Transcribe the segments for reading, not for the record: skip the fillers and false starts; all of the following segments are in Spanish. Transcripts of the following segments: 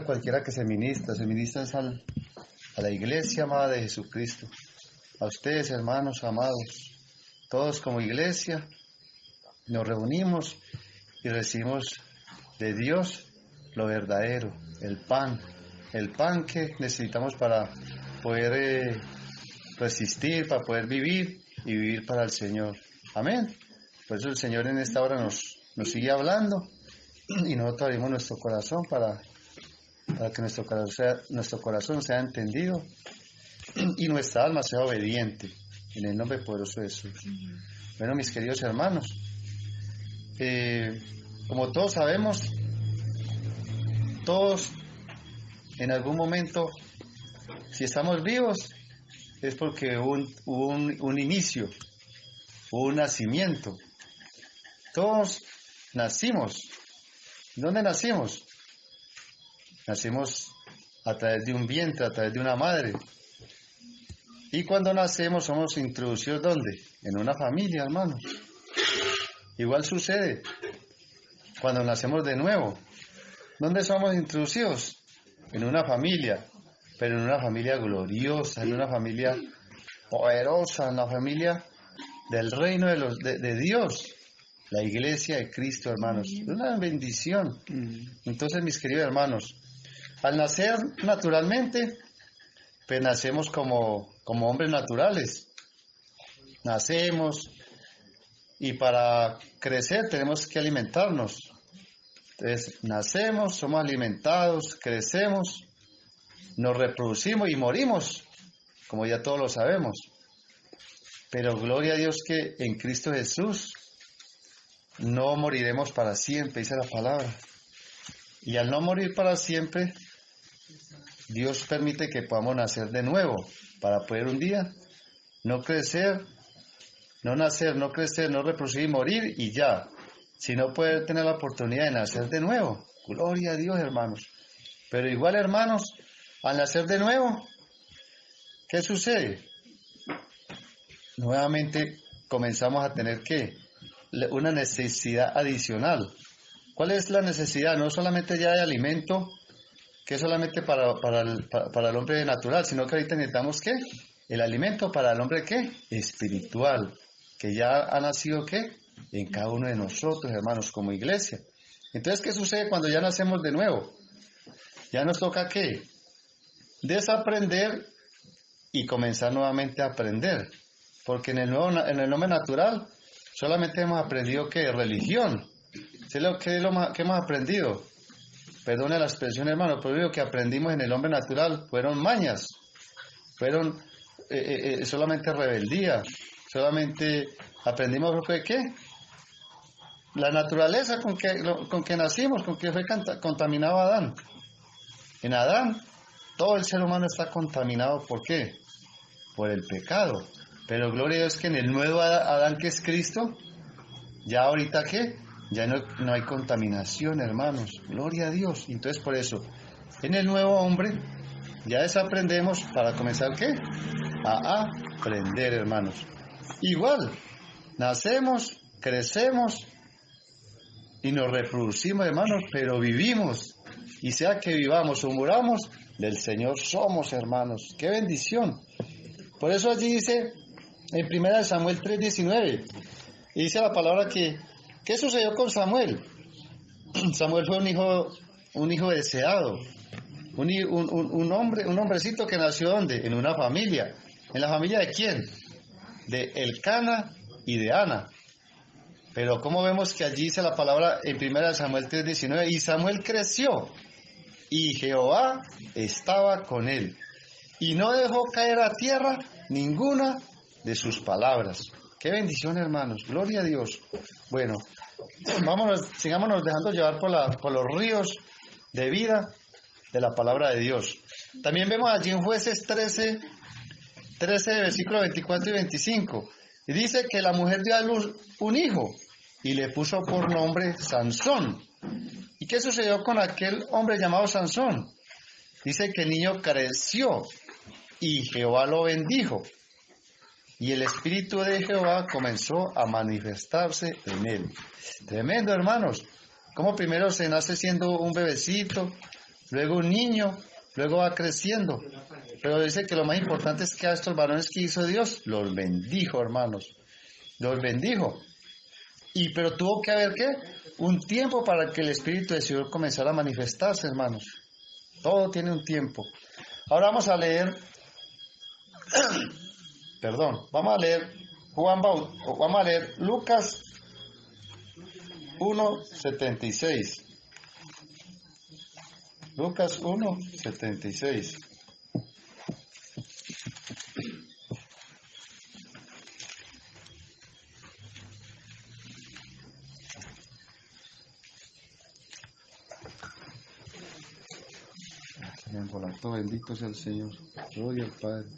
cualquiera que se ministra es a la iglesia amada de Jesucristo. A ustedes, hermanos amados, todos como iglesia nos reunimos y recibimos de Dios lo verdadero, el pan que necesitamos para poder resistir, para poder vivir y vivir para el Señor. Amén. Por eso el Señor en esta hora nos sigue hablando y nosotros abrimos nuestro corazón para que nuestro corazón sea entendido y nuestra alma sea obediente, en el nombre poderoso de Jesús. Bueno, mis queridos hermanos, como todos sabemos, todos en algún momento, si estamos vivos, es porque hubo un inicio, hubo un nacimiento. Todos nacimos. ¿Dónde nacimos? Nacimos a través de un vientre, a través de una madre. Y cuando nacemos somos introducidos, ¿dónde? En una familia, hermanos. Igual sucede cuando nacemos de nuevo. ¿Dónde somos introducidos? En una familia, pero en una familia gloriosa, en una familia poderosa, en la familia del reino de Dios, la iglesia de Cristo, hermanos. Es una bendición. Entonces, mis queridos hermanos, al nacer naturalmente, pues nacemos como hombres naturales. Nacemos y para crecer tenemos que alimentarnos. Entonces, nacemos, somos alimentados, crecemos, nos reproducimos y morimos, como ya todos lo sabemos. Pero gloria a Dios que en Cristo Jesús no moriremos para siempre, dice la palabra. Y al no morir para siempre, Dios permite que podamos nacer de nuevo, para poder un día no crecer, no nacer, no crecer, no reproducir y morir y ya, sino poder tener la oportunidad de nacer de nuevo. Gloria a Dios, hermanos. Pero igual, hermanos, al nacer de nuevo, ¿qué sucede? Nuevamente comenzamos a tener una necesidad adicional. ¿Cuál es la necesidad? No solamente ya de alimento, que es solamente para el hombre natural, sino que ahorita necesitamos ¿qué? El alimento para el hombre ¿qué? Espiritual, que ya ha nacido ¿qué? En cada uno de nosotros, hermanos, como iglesia. Entonces, ¿qué sucede cuando ya nacemos de nuevo? Ya nos toca ¿qué? Desaprender y comenzar nuevamente a aprender. Porque en el hombre natural solamente hemos aprendido ¿qué? Religión. ¿Qué hemos aprendido? Perdone la expresión, hermano, pero lo que aprendimos en el hombre natural fueron mañas, fueron solamente rebeldía, solamente aprendimos ¿qué? La naturaleza con que nacimos, con que fue contaminado Adán. En Adán, todo el ser humano está contaminado, ¿por qué? Por el pecado. Pero gloria a Dios que en el nuevo Adán que es Cristo, ya ahorita ¿qué? Ya no hay contaminación, hermanos. Gloria a Dios. Entonces, por eso, en el nuevo hombre, ya desaprendemos para comenzar, ¿qué? A aprender, hermanos. Igual, nacemos, crecemos y nos reproducimos, hermanos, pero vivimos. Y sea que vivamos o muramos, del Señor somos, hermanos. ¡Qué bendición! Por eso allí dice, en 1 Samuel 3:19, y dice la palabra que ¿qué sucedió con Samuel? Samuel fue un hijo deseado, un hombrecito que nació ¿dónde? En una familia. ¿En la familia de quién? De Elcana y de Ana. Pero ¿cómo vemos que allí dice la palabra en 1 Samuel 3:19? Y Samuel creció, y Jehová estaba con él, y no dejó caer a tierra ninguna de sus palabras. ¡Qué bendición, hermanos! ¡Gloria a Dios! Bueno, sigámonos dejando llevar por los ríos de vida de la palabra de Dios. También vemos allí en Jueces 13, versículos 24 y 25. Y dice que la mujer dio a luz un hijo y le puso por nombre Sansón. ¿Y qué sucedió con aquel hombre llamado Sansón? Dice que el niño creció y Jehová lo bendijo. Y el Espíritu de Jehová comenzó a manifestarse en él. Tremendo, hermanos. Como primero se nace siendo un bebecito, luego un niño, luego va creciendo. Pero dice que lo más importante es que a estos varones que hizo Dios, los bendijo, hermanos, los bendijo. Pero tuvo que haber, ¿qué? Un tiempo para que el Espíritu del Señor comenzara a manifestarse, hermanos. Todo tiene un tiempo. Ahora vamos a leer, vamos a leer vamos a leer Lucas 1:76. Lucas 1:76. Bendito sea el Señor. Gloria al Padre.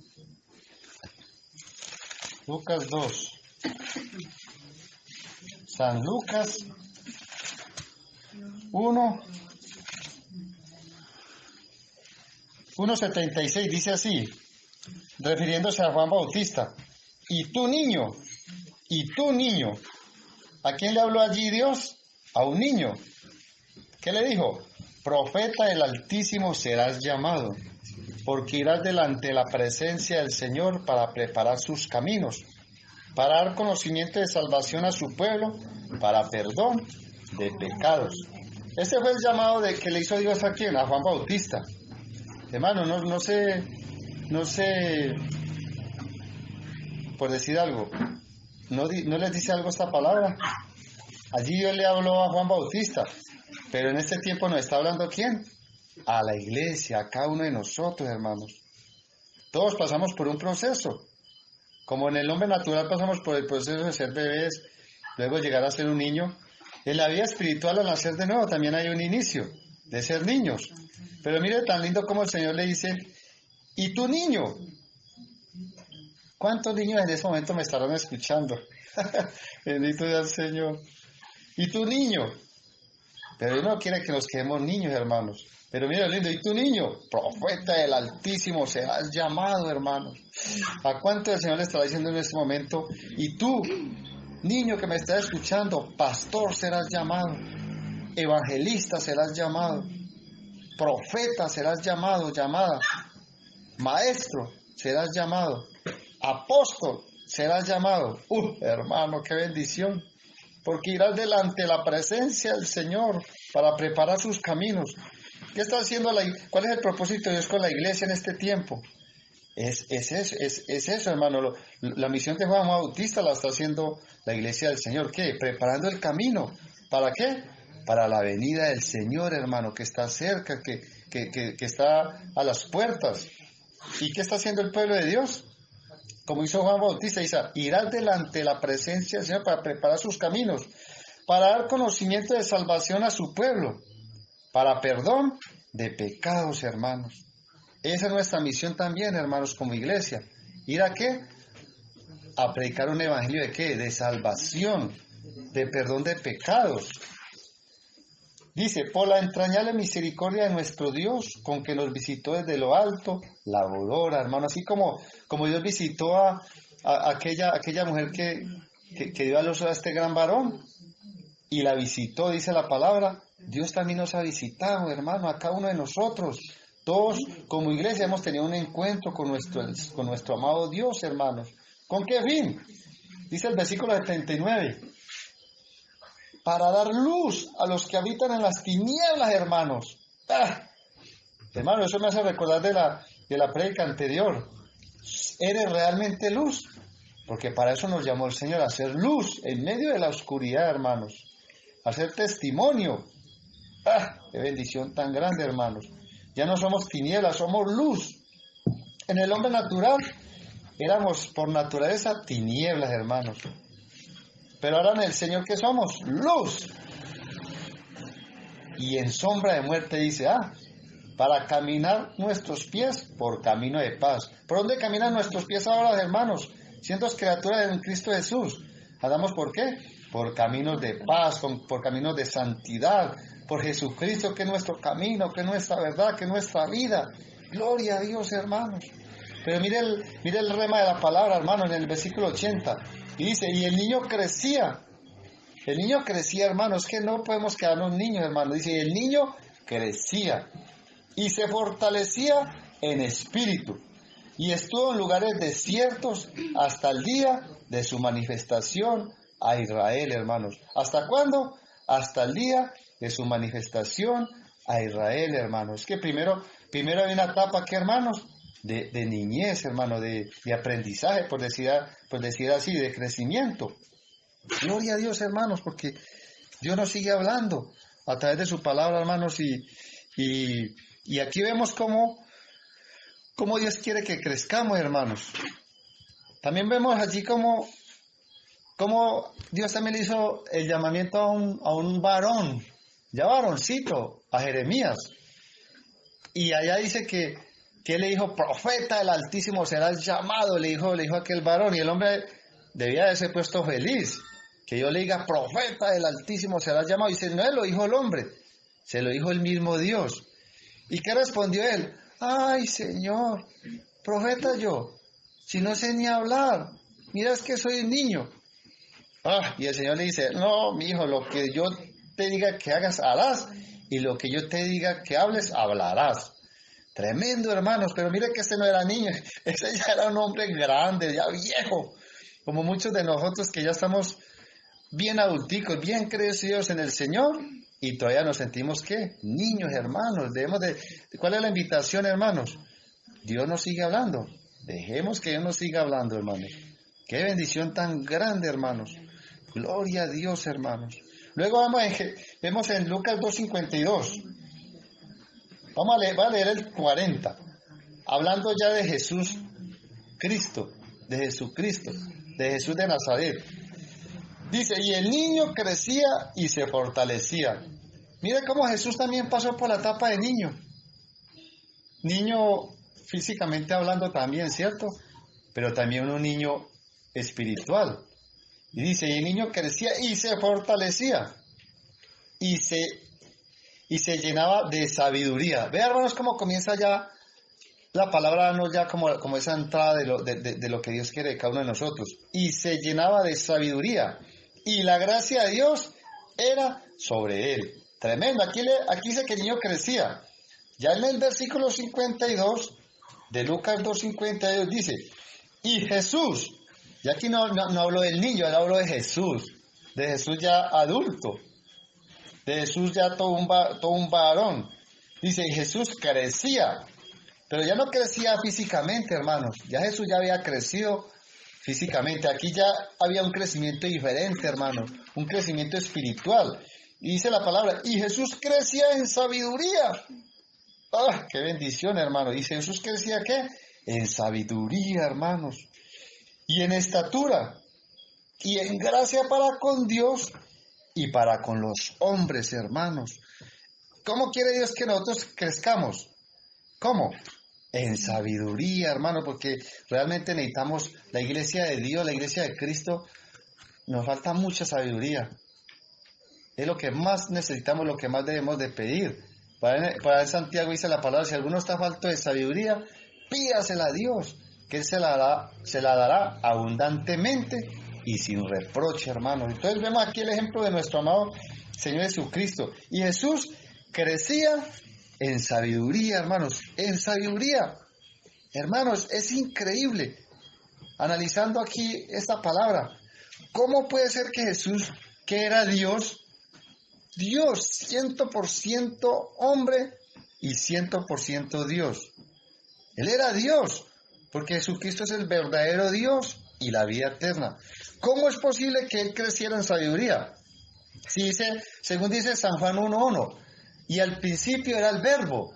Lucas 2. San Lucas 1:76 dice así, refiriéndose a Juan Bautista. Y tú niño, ¿a quién le habló allí Dios? A un niño. ¿Qué le dijo? Profeta del Altísimo serás llamado, porque irás delante de la presencia del Señor para preparar sus caminos, para dar conocimiento de salvación a su pueblo, para perdón de pecados. Este fue el llamado que le hizo Dios a quién, a Juan Bautista. Hermano, no sé, por decir algo, no les dice algo esta palabra. Allí Dios le habló a Juan Bautista, pero en este tiempo nos está hablando ¿a quién? A la iglesia, a cada uno de nosotros, hermanos. Todos pasamos por un proceso. Como en el hombre natural pasamos por el proceso de ser bebés, luego llegar a ser un niño. En la vida espiritual, al nacer de nuevo, también hay un inicio de ser niños. Pero mire tan lindo como el Señor le dice, ¿y tu niño? ¿Cuántos niños en ese momento me estarán escuchando? Bendito sea el Señor. ¿Y tu niño? Pero Dios no quiere que nos quedemos niños, hermanos. Pero mira lindo, ¿y tu niño? Profeta del Altísimo serás llamado, hermanos. ¿A cuánto el Señor le estará diciendo en este momento? Y tú, niño que me estás escuchando, pastor serás llamado, evangelista serás llamado, profeta serás llamado, llamada, maestro serás llamado, apóstol serás llamado. Hermano, qué bendición. Porque irás delante de la presencia del Señor para preparar sus caminos. ¿Qué está haciendo cuál es el propósito de Dios con la iglesia en este tiempo? Es eso, hermano. La misión de Juan Bautista la está haciendo la iglesia del Señor. ¿Qué? Preparando el camino. ¿Para qué? Para la venida del Señor, hermano, que está cerca, que está a las puertas. ¿Y qué está haciendo el pueblo de Dios? Como hizo Juan Bautista, dice, irás delante de la presencia del Señor para preparar sus caminos, para dar conocimiento de salvación a su pueblo, para perdón de pecados, hermanos. Esa es nuestra misión también, hermanos, como iglesia. ¿Ir a qué? A predicar un evangelio de qué? De salvación, de perdón de pecados. Dice, por la entrañable misericordia de nuestro Dios, con que nos visitó desde lo alto, la aurora, hermano, así como Dios visitó a aquella mujer que dio a luz a este gran varón, y la visitó, dice la palabra, Dios también nos ha visitado, hermano, a cada uno de nosotros. Todos, como iglesia, hemos tenido un encuentro con nuestro amado Dios, hermanos. ¿Con qué fin? Dice el versículo 79. Para dar luz a los que habitan en las tinieblas, hermanos. Hermano, eso me hace recordar de la prédica anterior. ¿Eres realmente luz? Porque para eso nos llamó el Señor, a hacer luz en medio de la oscuridad, hermanos. A hacer testimonio. ¡Qué bendición tan grande, hermanos! Ya no somos tinieblas, somos luz. En el hombre natural, éramos por naturaleza tinieblas, hermanos. Pero ahora en el Señor, ¿qué somos? Luz. Y en sombra de muerte dice, para caminar nuestros pies por camino de paz. ¿Por dónde caminan nuestros pies ahora, hermanos? Siendo criaturas de Cristo Jesús. ¿Andamos por qué? Por caminos de paz, por caminos de santidad, por Jesucristo, que es nuestro camino, que es nuestra verdad, que es nuestra vida. Gloria a Dios, hermanos. Pero mire el rema de la palabra, hermano, en el versículo 80. Y dice, y el niño crecía. El niño crecía, hermano. Es que no podemos quedarnos niños, hermano. Dice, y el niño crecía. y se fortalecía en espíritu. Y estuvo en lugares desiertos hasta el día de su manifestación a Israel, hermanos. ¿Hasta cuándo? Hasta el día de su manifestación a Israel, hermanos. Es que primero hay una etapa, ¿qué, hermanos? De niñez, hermano, de aprendizaje, por decir así, de crecimiento. Gloria a Dios, hermanos, porque Dios nos sigue hablando a través de su palabra, hermanos, y aquí vemos cómo Dios quiere que crezcamos, hermanos. También vemos allí cómo Dios también le hizo el llamamiento a un varón, ya varoncito, a Jeremías. Y allá dice que él le dijo, profeta del Altísimo serás llamado, le dijo aquel varón, y el hombre debía de ser puesto feliz, que yo le diga, profeta del Altísimo serás llamado. Y dice, no, lo dijo el hombre, se lo dijo el mismo Dios. ¿Y qué respondió él? Ay, Señor, profeta yo, si no sé ni hablar, mira es que soy un niño. Y el Señor le dice, no, mi hijo, lo que yo te diga que hagas, harás, y lo que yo te diga que hables, hablarás. Tremendo, hermanos, pero mire que este no era niño, ese ya era un hombre grande, ya viejo, como muchos de nosotros que ya estamos bien adulticos, bien crecidos en el Señor, y todavía nos sentimos, ¿qué? Niños, hermanos. ¿Cuál es la invitación, hermanos? Dios nos sigue hablando. Dejemos que Dios nos siga hablando, hermanos. Qué bendición tan grande, hermanos. Gloria a Dios, hermanos. Luego vemos en Lucas 2:52. Va a leer el 40. Hablando ya de Jesús Cristo, de Jesucristo, de Jesús de Nazaret. Dice, y el niño crecía y se fortalecía. Mira cómo Jesús también pasó por la etapa de niño. Niño físicamente hablando también, ¿cierto? Pero también un niño espiritual. Y dice, y el niño crecía y se fortalecía. Y se llenaba de sabiduría. Vean, hermanos, cómo comienza ya la palabra, no ya como esa entrada de lo que Dios quiere de cada uno de nosotros. Y se llenaba de sabiduría. Y la gracia de Dios era sobre él. Tremendo. Aquí dice que el niño crecía. Ya en el versículo 52 de Lucas 2:52 dice, y Jesús, y aquí no hablo del niño, él habló de Jesús ya adulto, de Jesús ya todo un varón. Dice, y Jesús crecía, pero ya no crecía físicamente, hermanos, ya Jesús ya había crecido físicamente. Aquí ya había un crecimiento diferente, hermanos, un crecimiento espiritual. Y dice la palabra, y Jesús crecía en sabiduría. ¡Ah, qué bendición, hermano! Dice, Jesús crecía, ¿qué? En sabiduría, hermanos. Y en estatura. Y en gracia para con Dios y para con los hombres, hermanos. ¿Cómo quiere Dios que nosotros crezcamos? ¿Cómo? En sabiduría, hermano, porque realmente necesitamos la iglesia de Dios, la iglesia de Cristo. Nos falta mucha sabiduría. Es lo que más necesitamos, lo que más debemos de pedir. Para Santiago dice la palabra, si alguno está falto de sabiduría, pídasela a Dios, que Él se la dará abundantemente y sin reproche, hermanos. Entonces vemos aquí el ejemplo de nuestro amado Señor Jesucristo. Y Jesús crecía en sabiduría, hermanos, en sabiduría. Hermanos, es increíble, analizando aquí esta palabra, ¿cómo puede ser que Jesús, que era Dios 100% hombre y 100% Dios? Él era Dios, porque Jesucristo es el verdadero Dios y la vida eterna. ¿Cómo es posible que Él creciera en sabiduría? Según dice San Juan 1:1, y al principio era el Verbo,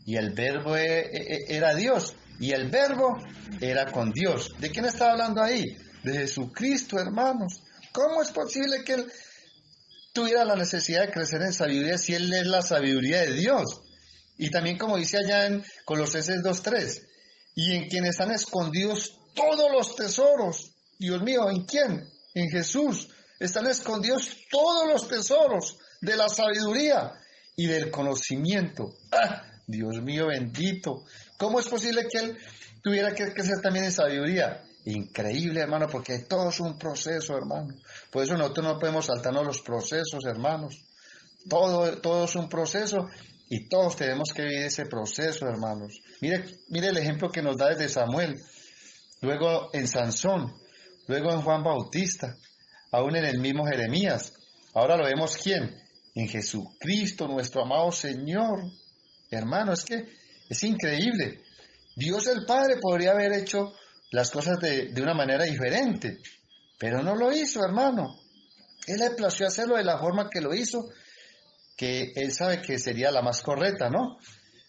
y el Verbo era Dios, y el Verbo era con Dios. ¿De quién está hablando ahí? De Jesucristo, hermanos. ¿Cómo es posible que Él tuviera la necesidad de crecer en sabiduría si Él es la sabiduría de Dios? Y también como dice allá en Colosenses 2:3, y en quien están escondidos todos los tesoros. Dios mío, ¿en quién? En Jesús. Están escondidos todos los tesoros de la sabiduría y del conocimiento. ¡Ah! Dios mío bendito. ¿Cómo es posible que Él tuviera que crecer también en sabiduría? Increíble, hermano, porque todo es un proceso, hermano. Por eso nosotros no podemos saltarnos los procesos, hermanos. Todo es un proceso Y todos tenemos que vivir ese proceso, hermanos. Mire el ejemplo que nos da desde Samuel, luego en Sansón, luego en Juan Bautista, aún en el mismo Jeremías. Ahora lo vemos ¿quién? En Jesucristo, nuestro amado Señor. Hermano, es que es increíble. Dios el Padre podría haber hecho las cosas de una manera diferente, pero no lo hizo, hermano. Él le plació hacerlo de la forma que lo hizo, que Él sabe que sería la más correcta, ¿no?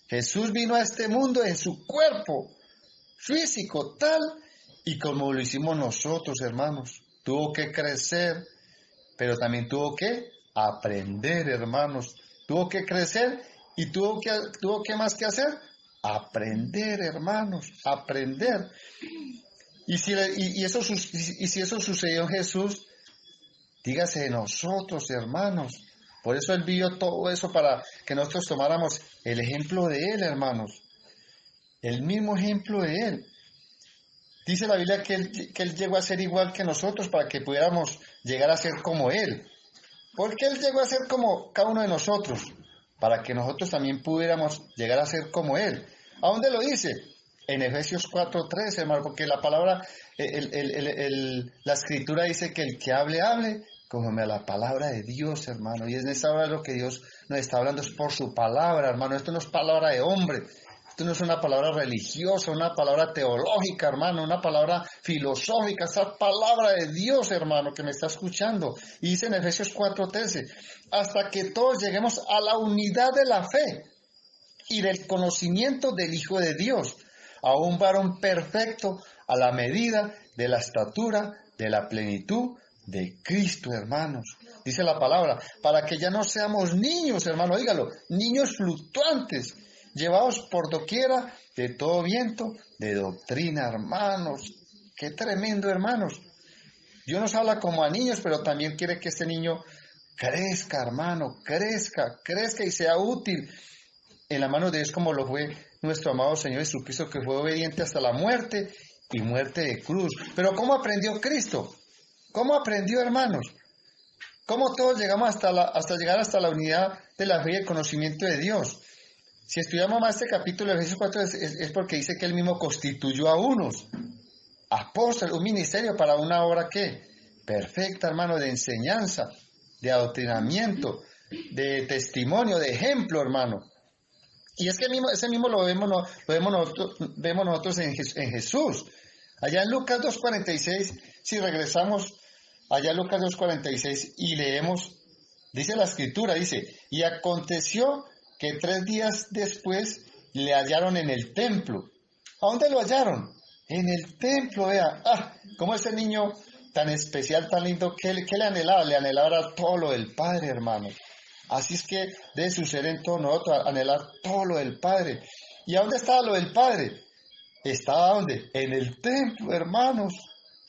Jesús vino a este mundo en su cuerpo físico tal y como lo hicimos nosotros, hermanos. Tuvo que crecer, pero también tuvo que aprender, hermanos. Tuvo que crecer y tuvo que más que hacer, aprender, hermanos, aprender. Y si eso sucedió en Jesús, dígase de nosotros, hermanos. Por eso Él vivió todo eso para que nosotros tomáramos el ejemplo de Él, hermanos. El mismo ejemplo de Él. Dice la Biblia que Él llegó a ser igual que nosotros para que pudiéramos llegar a ser como Él. ¿Por qué Él llegó a ser como cada uno de nosotros? Para que nosotros también pudiéramos llegar a ser como Él. ¿A dónde lo dice? En Efesios 4:3, hermano, porque la palabra, la escritura dice que el que hable conforme a la palabra de Dios, hermano. Y en esa hora lo que Dios nos está hablando es por su palabra, hermano. Esto no es palabra de hombre. Esto no es una palabra religiosa, una palabra teológica, hermano, una palabra filosófica. Esa palabra de Dios, hermano, que me está escuchando. Y dice en Efesios 4:13, hasta que todos lleguemos a la unidad de la fe y del conocimiento del Hijo de Dios, a un varón perfecto a la medida de la estatura de la plenitud de Cristo, hermanos. Dice la palabra, para que ya no seamos niños, hermano, dígalo, niños fluctuantes, llevados por doquiera de todo viento de doctrina, hermanos. Qué tremendo, hermanos. Dios nos habla como a niños, pero también quiere que este niño crezca, hermano, crezca y sea útil en la mano de Dios, como lo fue nuestro amado Señor Jesucristo, que fue obediente hasta la muerte y muerte de cruz. Pero ¿cómo aprendió Cristo? ¿Cómo aprendió, hermanos? ¿Cómo todos llegamos hasta llegar hasta la unidad de la fe y el conocimiento de Dios? Si estudiamos más este capítulo de Efesios 4 es porque dice que Él mismo constituyó a unos apóstoles, un ministerio para una obra ¿qué? Perfecta, hermano, de enseñanza, de adoctrinamiento, de testimonio, de ejemplo, hermano. Y es que ese mismo lo vemos nosotros en Jesús. Allá en Lucas 2:46, si regresamos allá en Lucas 2:46 y leemos, dice la escritura, dice, y aconteció que 3 días después le hallaron en el templo. ¿A dónde lo hallaron? En el templo, vea. Como ese niño tan especial, tan lindo, ¿qué le anhelaba? Le anhelaba todo lo del Padre, hermano. Así es que debe suceder en todos nosotros, anhelar todo lo del Padre. ¿Y a dónde estaba lo del Padre? ¿Estaba dónde? En el templo, hermanos.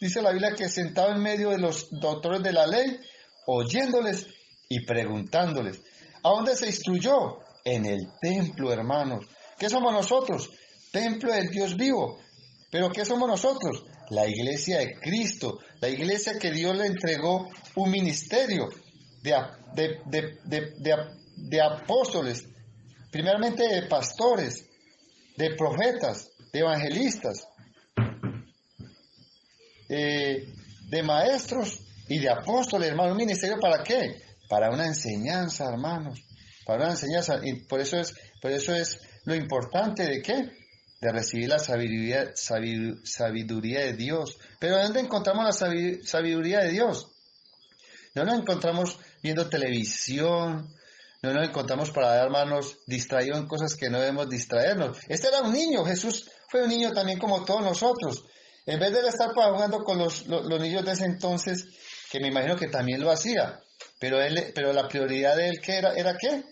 Dice la Biblia que sentado en medio de los doctores de la ley, oyéndoles y preguntándoles. ¿A dónde se instruyó? En el templo, hermanos. ¿Qué somos nosotros? Templo del Dios vivo. ¿Pero qué somos nosotros? La iglesia de Cristo, la iglesia que Dios le entregó un ministerio de apóstoles, primeramente de pastores, de profetas, de evangelistas, de maestros y de apóstoles, hermanos. ¿Un ministerio para qué? Para una enseñanza, hermanos, para una enseñanza. Y por eso es lo importante de qué, de recibir la sabiduría de Dios. Pero ¿dónde encontramos la sabiduría de Dios? No nos encontramos viendo televisión, no nos encontramos para hermanos distraídos en cosas que no debemos distraernos. Este era un niño, Jesús fue un niño también como todos nosotros. En vez de estar jugando con los niños de ese entonces, que me imagino que también lo hacía, pero la prioridad de él ¿qué era qué?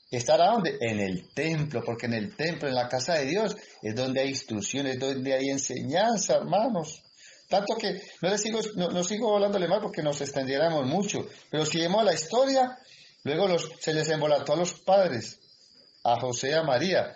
¿Estar a dónde? En el templo, porque en el templo, en la casa de Dios, es donde hay instrucciones, donde hay enseñanza, hermanos. Tanto que no sigo hablándole mal porque nos extendiéramos mucho, pero si vemos la historia, luego se les embolató a los padres, a José y a María,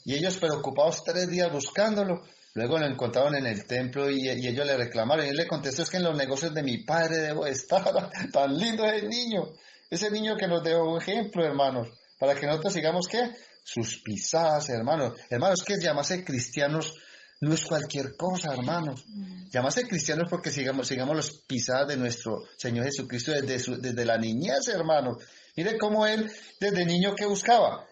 y ellos preocupados 3 días buscándolo, luego lo encontraron en el templo y ellos le reclamaron, y él le contestó, es que en los negocios de mi padre debo estar. Tan lindo ese niño que nos dejó un ejemplo, hermanos, para que nosotros sigamos, ¿qué? Sus pisadas, hermanos. Hermanos, que llamarse cristianos no es cualquier cosa, hermanos. Llamarse cristianos porque sigamos las pisadas de nuestro Señor Jesucristo desde la niñez, hermanos. Mire cómo Él, desde niño, ¿qué buscaba?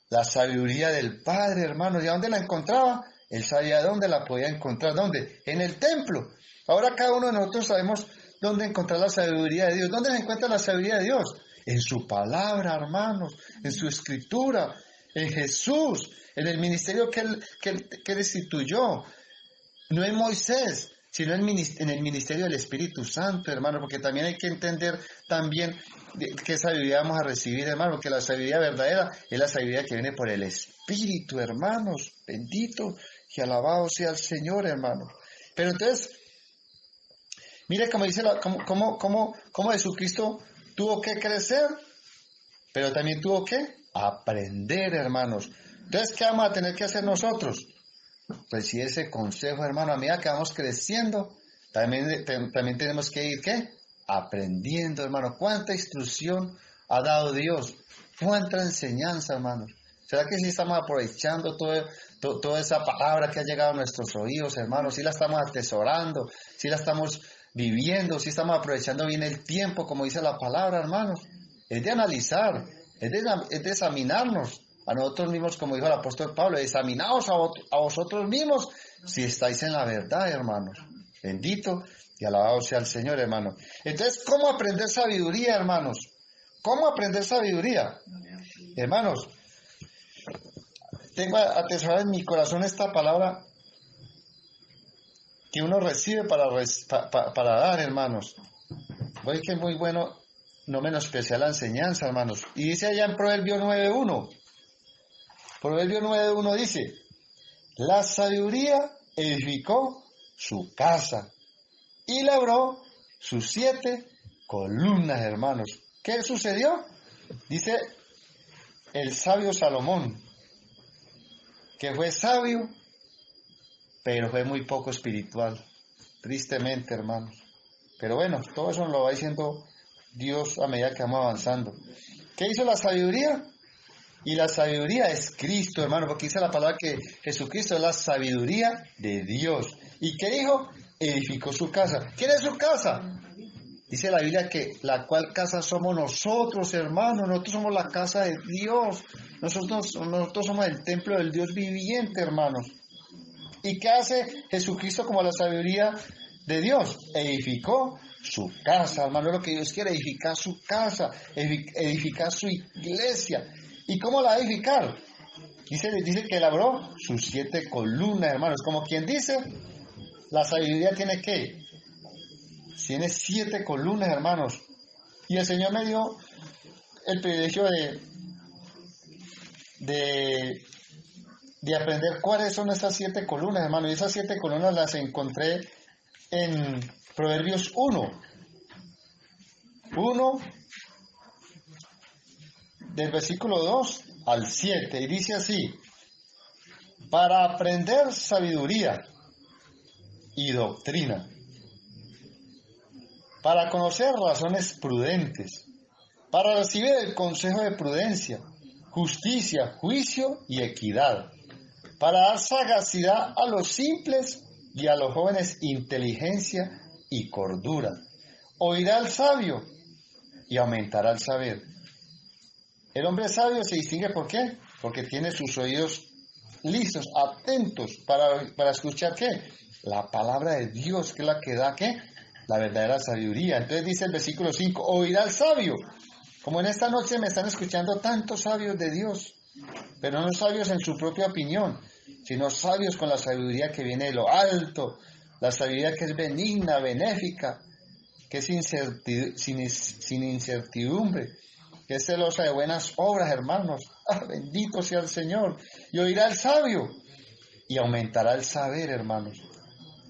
La sabiduría del Padre, hermanos. ¿Y a dónde la encontraba? Él sabía dónde la podía encontrar. ¿Dónde? En el templo. Ahora cada uno de nosotros sabemos dónde encontrar la sabiduría de Dios. ¿Dónde se encuentra la sabiduría de Dios? En su palabra, hermanos. En su escritura. En Jesús. En el ministerio que Él instituyó. No en Moisés, sino en el ministerio del Espíritu Santo, hermano, porque también hay que entender también qué sabiduría vamos a recibir, hermano, porque la sabiduría verdadera es la sabiduría que viene por el Espíritu, hermanos. Bendito y alabado sea el Señor, hermano. Pero entonces, mire cómo dice cómo Jesucristo tuvo que crecer, pero también tuvo que aprender, hermanos. Entonces, ¿qué vamos a tener que hacer nosotros? Pues si ese consejo, hermano, a medida que vamos creciendo, también tenemos que ir, ¿qué? Aprendiendo, hermano. ¿Cuánta instrucción ha dado Dios? ¿Cuánta enseñanza, hermano? ¿Será que sí estamos aprovechando toda esa palabra que ha llegado a nuestros oídos, hermanos? ¿Sí la estamos atesorando? ¿Sí la estamos viviendo? ¿Sí estamos aprovechando bien el tiempo, como dice la palabra, hermanos? Es de analizar, es de examinarnos a nosotros mismos, como dijo el apóstol Pablo, examinaos a vosotros mismos si estáis en la verdad, hermanos. Bendito y alabado sea el Señor, hermano. Entonces, ¿cómo aprender sabiduría, hermanos? ¿Cómo aprender sabiduría? Hermanos, tengo atesorada en mi corazón esta palabra que uno recibe para dar, hermanos. Voy que es muy bueno no menospreciar la enseñanza, hermanos. Y dice allá en Proverbio 9.1, Proverbio 9.1 dice, la sabiduría edificó su casa y labró sus 7 columnas, hermanos. ¿Qué sucedió? Dice el sabio Salomón, que fue sabio, pero fue muy poco espiritual. Tristemente, hermanos. Pero bueno, todo eso lo va diciendo Dios a medida que vamos avanzando. ¿Qué hizo la sabiduría? Y la sabiduría es Cristo, hermano, porque dice la palabra que Jesucristo es la sabiduría de Dios. ¿Y qué dijo? Edificó su casa. ¿Quién es su casa? Dice la Biblia que la cual casa somos nosotros, hermanos. Nosotros somos la casa de Dios. Nosotros somos el templo del Dios viviente, hermanos. ¿Y qué hace Jesucristo como la sabiduría de Dios? Edificó su casa, hermano. Es lo que Dios quiere, edificar su casa, edificar su iglesia. ¿Y cómo la va a edificar? Dice que labró sus 7 columnas, hermanos. Como quien dice, la sabiduría tiene ¿qué? Tiene 7 columnas, hermanos. Y el Señor me dio el privilegio de aprender cuáles son esas 7 columnas, hermanos. Y esas 7 columnas las encontré en Proverbios 1. Del versículo 2 al 7, y dice así, para aprender sabiduría y doctrina, para conocer razones prudentes, para recibir el consejo de prudencia, justicia, juicio y equidad, para dar sagacidad a los simples y a los jóvenes inteligencia y cordura. Oirá al sabio y aumentará el saber. El hombre sabio se distingue ¿por qué? Porque tiene sus oídos listos, atentos para escuchar ¿qué? La palabra de Dios, que es la que da ¿qué? La verdadera sabiduría. Entonces dice el versículo 5, oirá al sabio. Como en esta noche me están escuchando tantos sabios de Dios, pero no sabios en su propia opinión, sino sabios con la sabiduría que viene de lo alto, la sabiduría que es benigna, benéfica, que es sin incertidumbre, que es celosa de buenas obras, hermanos. Bendito sea el Señor. Y oirá el sabio y aumentará el saber, hermanos.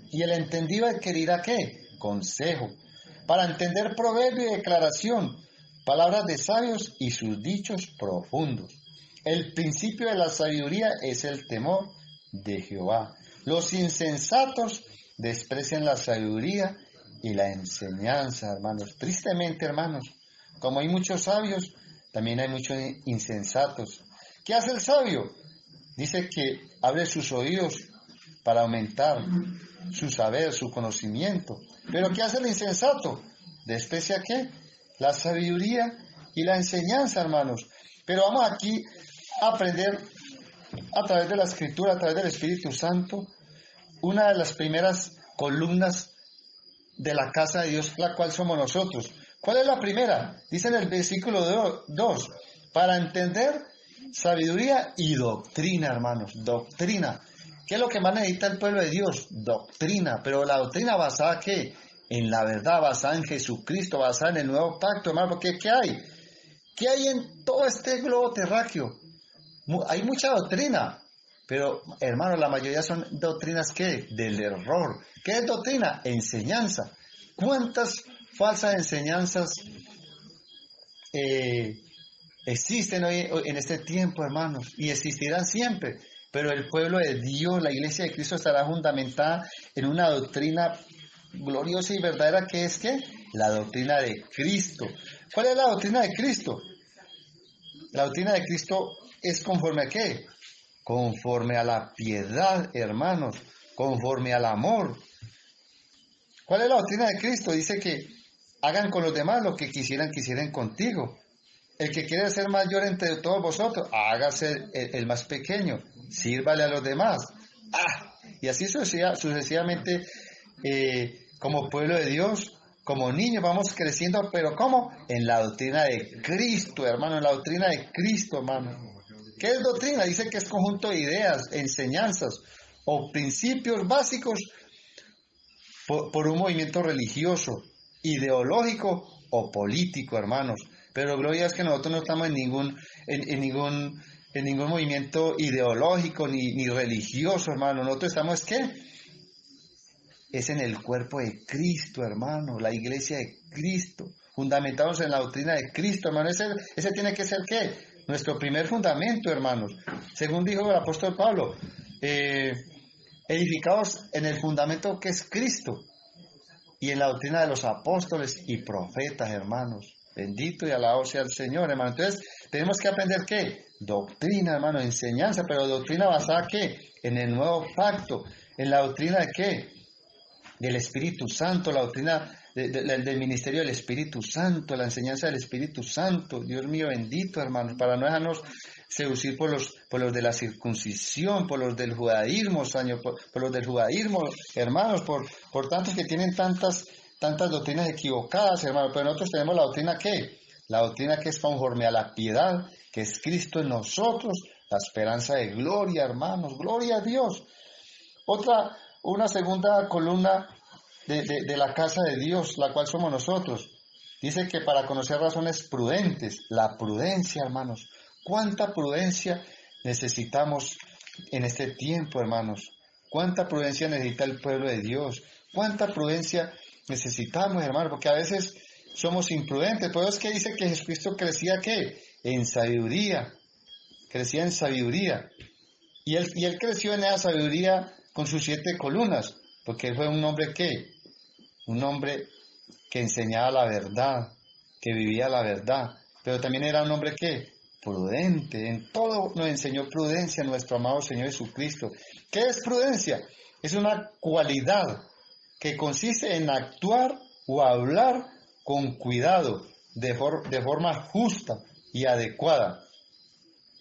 Y el entendido adquirirá ¿qué? Consejo, para entender proverbio y declaración, palabras de sabios y sus dichos profundos. El principio de la sabiduría es el temor de Jehová. Los insensatos desprecian la sabiduría y la enseñanza, hermanos. Tristemente, hermanos, como hay muchos sabios, también hay muchos insensatos. ¿Qué hace el sabio? Dice que abre sus oídos para aumentar su saber, su conocimiento. Pero ¿qué hace el insensato? ¿Desprecia qué? La sabiduría y la enseñanza, hermanos. Pero vamos aquí a aprender a través de la Escritura, a través del Espíritu Santo, una de las primeras columnas de la casa de Dios, la cual somos nosotros. ¿Cuál es la primera? Dice en el versículo 2, para entender sabiduría y doctrina, hermanos, doctrina. ¿Qué es lo que más necesita el pueblo de Dios? Doctrina, pero la doctrina basada ¿qué? En la verdad, basada en Jesucristo, basada en el nuevo pacto, hermano, porque ¿qué hay? ¿Qué hay en todo este globo terráqueo? Hay mucha doctrina, pero hermano, la mayoría son doctrinas ¿qué? Del error. ¿Qué es doctrina? Enseñanza. ¿Cuántas falsas enseñanzas existen hoy en este tiempo, hermanos? Y existirán siempre. Pero el pueblo de Dios, la iglesia de Cristo estará fundamentada en una doctrina gloriosa y verdadera que es ¿qué? La doctrina de Cristo. ¿Cuál es la doctrina de Cristo? La doctrina de Cristo es conforme a ¿qué? Conforme a la piedad, hermanos, conforme al amor. ¿Cuál es la doctrina de Cristo? Dice que hagan con los demás lo que quisieran contigo. El que quiere ser mayor entre todos vosotros, hágase el más pequeño, sírvale a los demás. Y así sucesivamente, como pueblo de Dios, como niños, vamos creciendo, pero ¿cómo? En la doctrina de Cristo, hermano, en la doctrina de Cristo, hermano. ¿Qué es doctrina? Dice que es conjunto de ideas, enseñanzas o principios básicos por un movimiento religioso, ideológico o político, hermanos. Pero gloria es que nosotros no estamos en ningún movimiento ideológico ni religioso, hermano. Nosotros estamos, ¿qué? Es en el cuerpo de Cristo, hermano, la iglesia de Cristo, fundamentados en la doctrina de Cristo, hermano. Ese tiene que ser, ¿qué? Nuestro primer fundamento, hermanos. Según dijo el apóstol Pablo, edificados en el fundamento que es Cristo y en la doctrina de los apóstoles y profetas, hermanos. Bendito y alabado sea el Señor, hermano. Entonces, tenemos que aprender ¿qué? Doctrina, hermano, enseñanza, pero doctrina basada ¿qué? En el nuevo pacto, en la doctrina de ¿qué? Del Espíritu Santo, la doctrina del ministerio del Espíritu Santo, la enseñanza del Espíritu Santo. Dios mío, bendito, hermanos, para no dejarnos seducir por los de la circuncisión, por los del judaísmo, por los del judaísmo, hermanos, por tantos que tienen tantas doctrinas equivocadas, hermanos. Pero nosotros tenemos la doctrina ¿qué? La doctrina que es conforme a la piedad, que es Cristo en nosotros, la esperanza de gloria, hermanos, gloria a Dios. Una segunda columna de la casa de Dios, la cual somos nosotros. Dice que para conocer razones prudentes, la prudencia, hermanos. ¿Cuánta prudencia necesitamos en este tiempo, hermanos? ¿Cuánta prudencia necesita el pueblo de Dios? ¿Cuánta prudencia necesitamos, hermanos? Porque a veces somos imprudentes. Por eso es que dice que Jesucristo crecía, ¿qué? En sabiduría. Crecía en sabiduría. Y él creció en esa sabiduría con sus 7 columnas, porque él fue un hombre ¿qué? Un hombre que enseñaba la verdad, que vivía la verdad, pero también era un hombre ¿qué? Prudente, en todo nos enseñó prudencia nuestro amado Señor Jesucristo. ¿Qué es prudencia? Es una cualidad que consiste en actuar o hablar con cuidado, de forma justa y adecuada.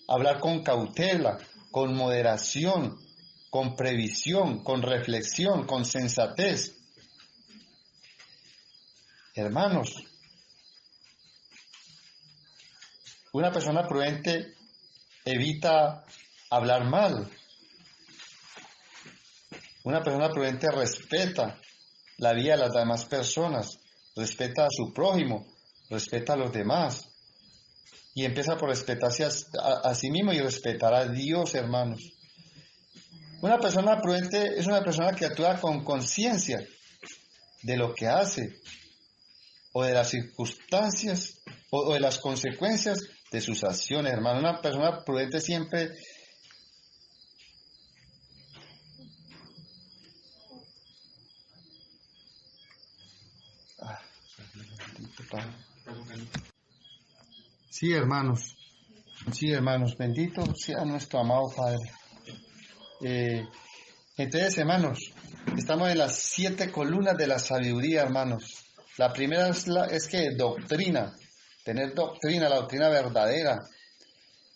Hablar con cautela, con moderación, con previsión, con reflexión, con sensatez. Hermanos, una persona prudente evita hablar mal. Una persona prudente respeta la vida de las demás personas, respeta a su prójimo, respeta a los demás. Y empieza por respetarse a sí mismo y respetar a Dios, hermanos. Una persona prudente es una persona que actúa con conciencia de lo que hace, o de las circunstancias, o de las consecuencias de sus acciones, hermano. Una persona prudente siempre Sí, hermanos, bendito sea nuestro amado Padre. Entonces, hermanos, estamos en las 7 columnas de la sabiduría, hermanos. La primera es que doctrina, tener doctrina, la doctrina verdadera,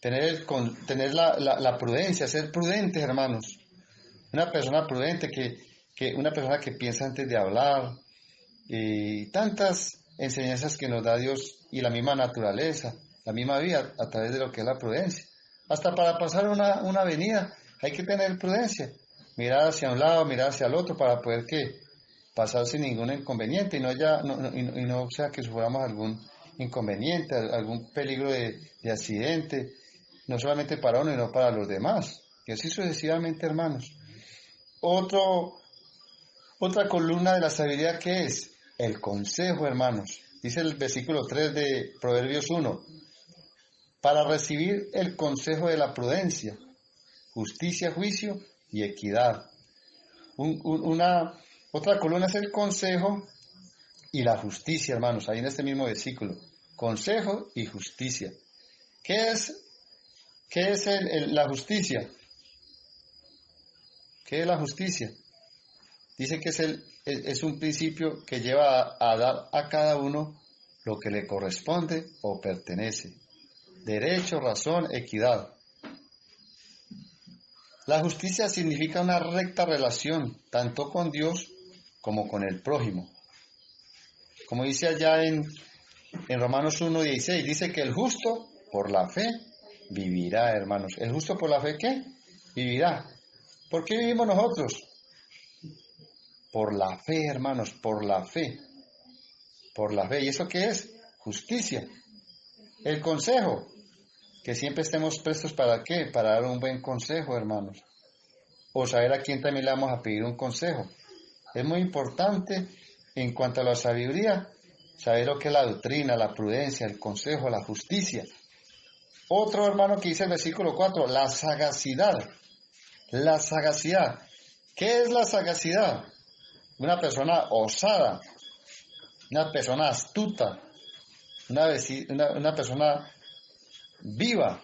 tener la prudencia, ser prudentes, hermanos. Una persona prudente, una persona que piensa antes de hablar, tantas enseñanzas que nos da Dios y la misma naturaleza, la misma vida a través de lo que es la prudencia. Hasta para pasar una avenida hay que tener prudencia, mirar hacia un lado, mirar hacia el otro para poder pasar sin ningún inconveniente y no sea que suframos algún inconveniente, algún peligro de accidente, no solamente para uno, sino para los demás. Y así sucesivamente, hermanos. Otra columna de la sabiduría, ¿qué es? El consejo, hermanos. Dice el versículo 3 de Proverbios 1. Para recibir el consejo de la prudencia, justicia, juicio y equidad. Otra columna es el consejo y la justicia, hermanos, ahí en este mismo versículo. Consejo y justicia. ¿Qué es la justicia? ¿Qué es la justicia? Dice que es un principio que lleva a dar a cada uno lo que le corresponde o pertenece. Derecho, razón, equidad. La justicia significa una recta relación, tanto con Dios como con el prójimo. Como dice allá en Romanos 1:16, dice que el justo por la fe vivirá, hermanos. ¿El justo por la fe qué? Vivirá. ¿Por qué vivimos nosotros? Por la fe, hermanos, por la fe. Por la fe. ¿Y eso qué es? Justicia. El consejo. Que siempre estemos prestos para qué? Para dar un buen consejo, hermanos. O saber a quién también le vamos a pedir un consejo. Es muy importante en cuanto a la sabiduría, saber lo que es la doctrina, la prudencia, el consejo, la justicia. Otro, hermano, que dice el versículo 4, la sagacidad. La sagacidad. ¿Qué es la sagacidad? Una persona osada, una persona astuta, una persona viva.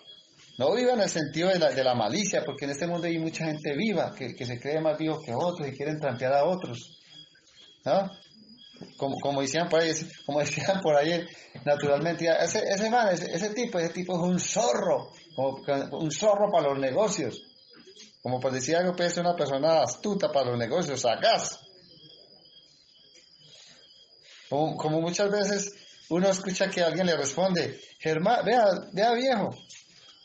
No viva en el sentido de la malicia, porque en este mundo hay mucha gente viva, que se cree más vivo que otros y quieren trampear a otros. ¿No? Como decían por ahí, naturalmente, ese tipo es un zorro, un zorro para los negocios. Como por decir algo, puede ser una persona astuta para los negocios, sagaz. Como muchas veces uno escucha que alguien le responde, Germán, vea viejo,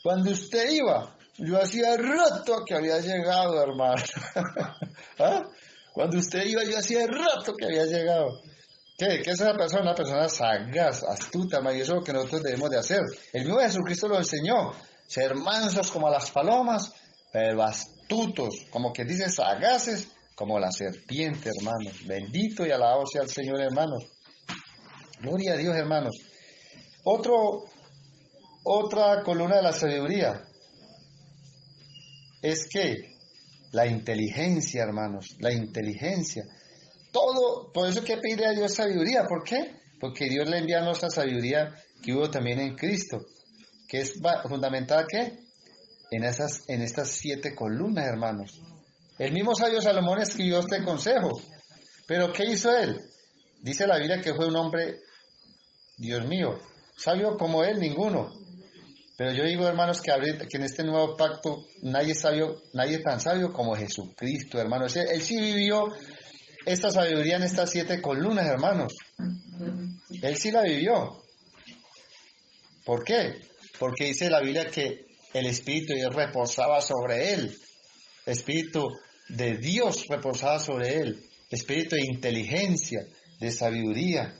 cuando usted iba, yo hacía rato que había llegado, hermano. ¿Ah? Cuando usted iba, yo hacía rato que había llegado. ¿Qué es una persona? Una persona sagaz, astuta, y eso es lo que nosotros debemos de hacer. El mismo Jesucristo lo enseñó, ser mansos como las palomas, pero astutos, como que dice sagaces, como la serpiente, hermanos. Bendito y alabado sea el Señor, hermanos. Gloria a Dios, hermanos. Otra columna de la sabiduría es que la inteligencia, hermanos, la inteligencia. Todo, por eso hay que pedirle a Dios sabiduría. ¿Por qué? Porque Dios le envía nuestra sabiduría que hubo también en Cristo, que es fundamentada ¿qué? En estas 7 columnas, hermanos. El mismo sabio Salomón escribió este consejo, pero ¿qué hizo él? Dice la Biblia que fue un hombre, Dios mío, sabio como él, ninguno. Pero yo digo, hermanos, que en este nuevo pacto nadie tan sabio como Jesucristo, hermanos. Él sí vivió esta sabiduría en estas 7 columnas, hermanos. Él sí la vivió. ¿Por qué? Porque dice la Biblia que el Espíritu de Dios reposaba sobre él. El Espíritu de Dios reposaba sobre él. Espíritu de inteligencia, de sabiduría,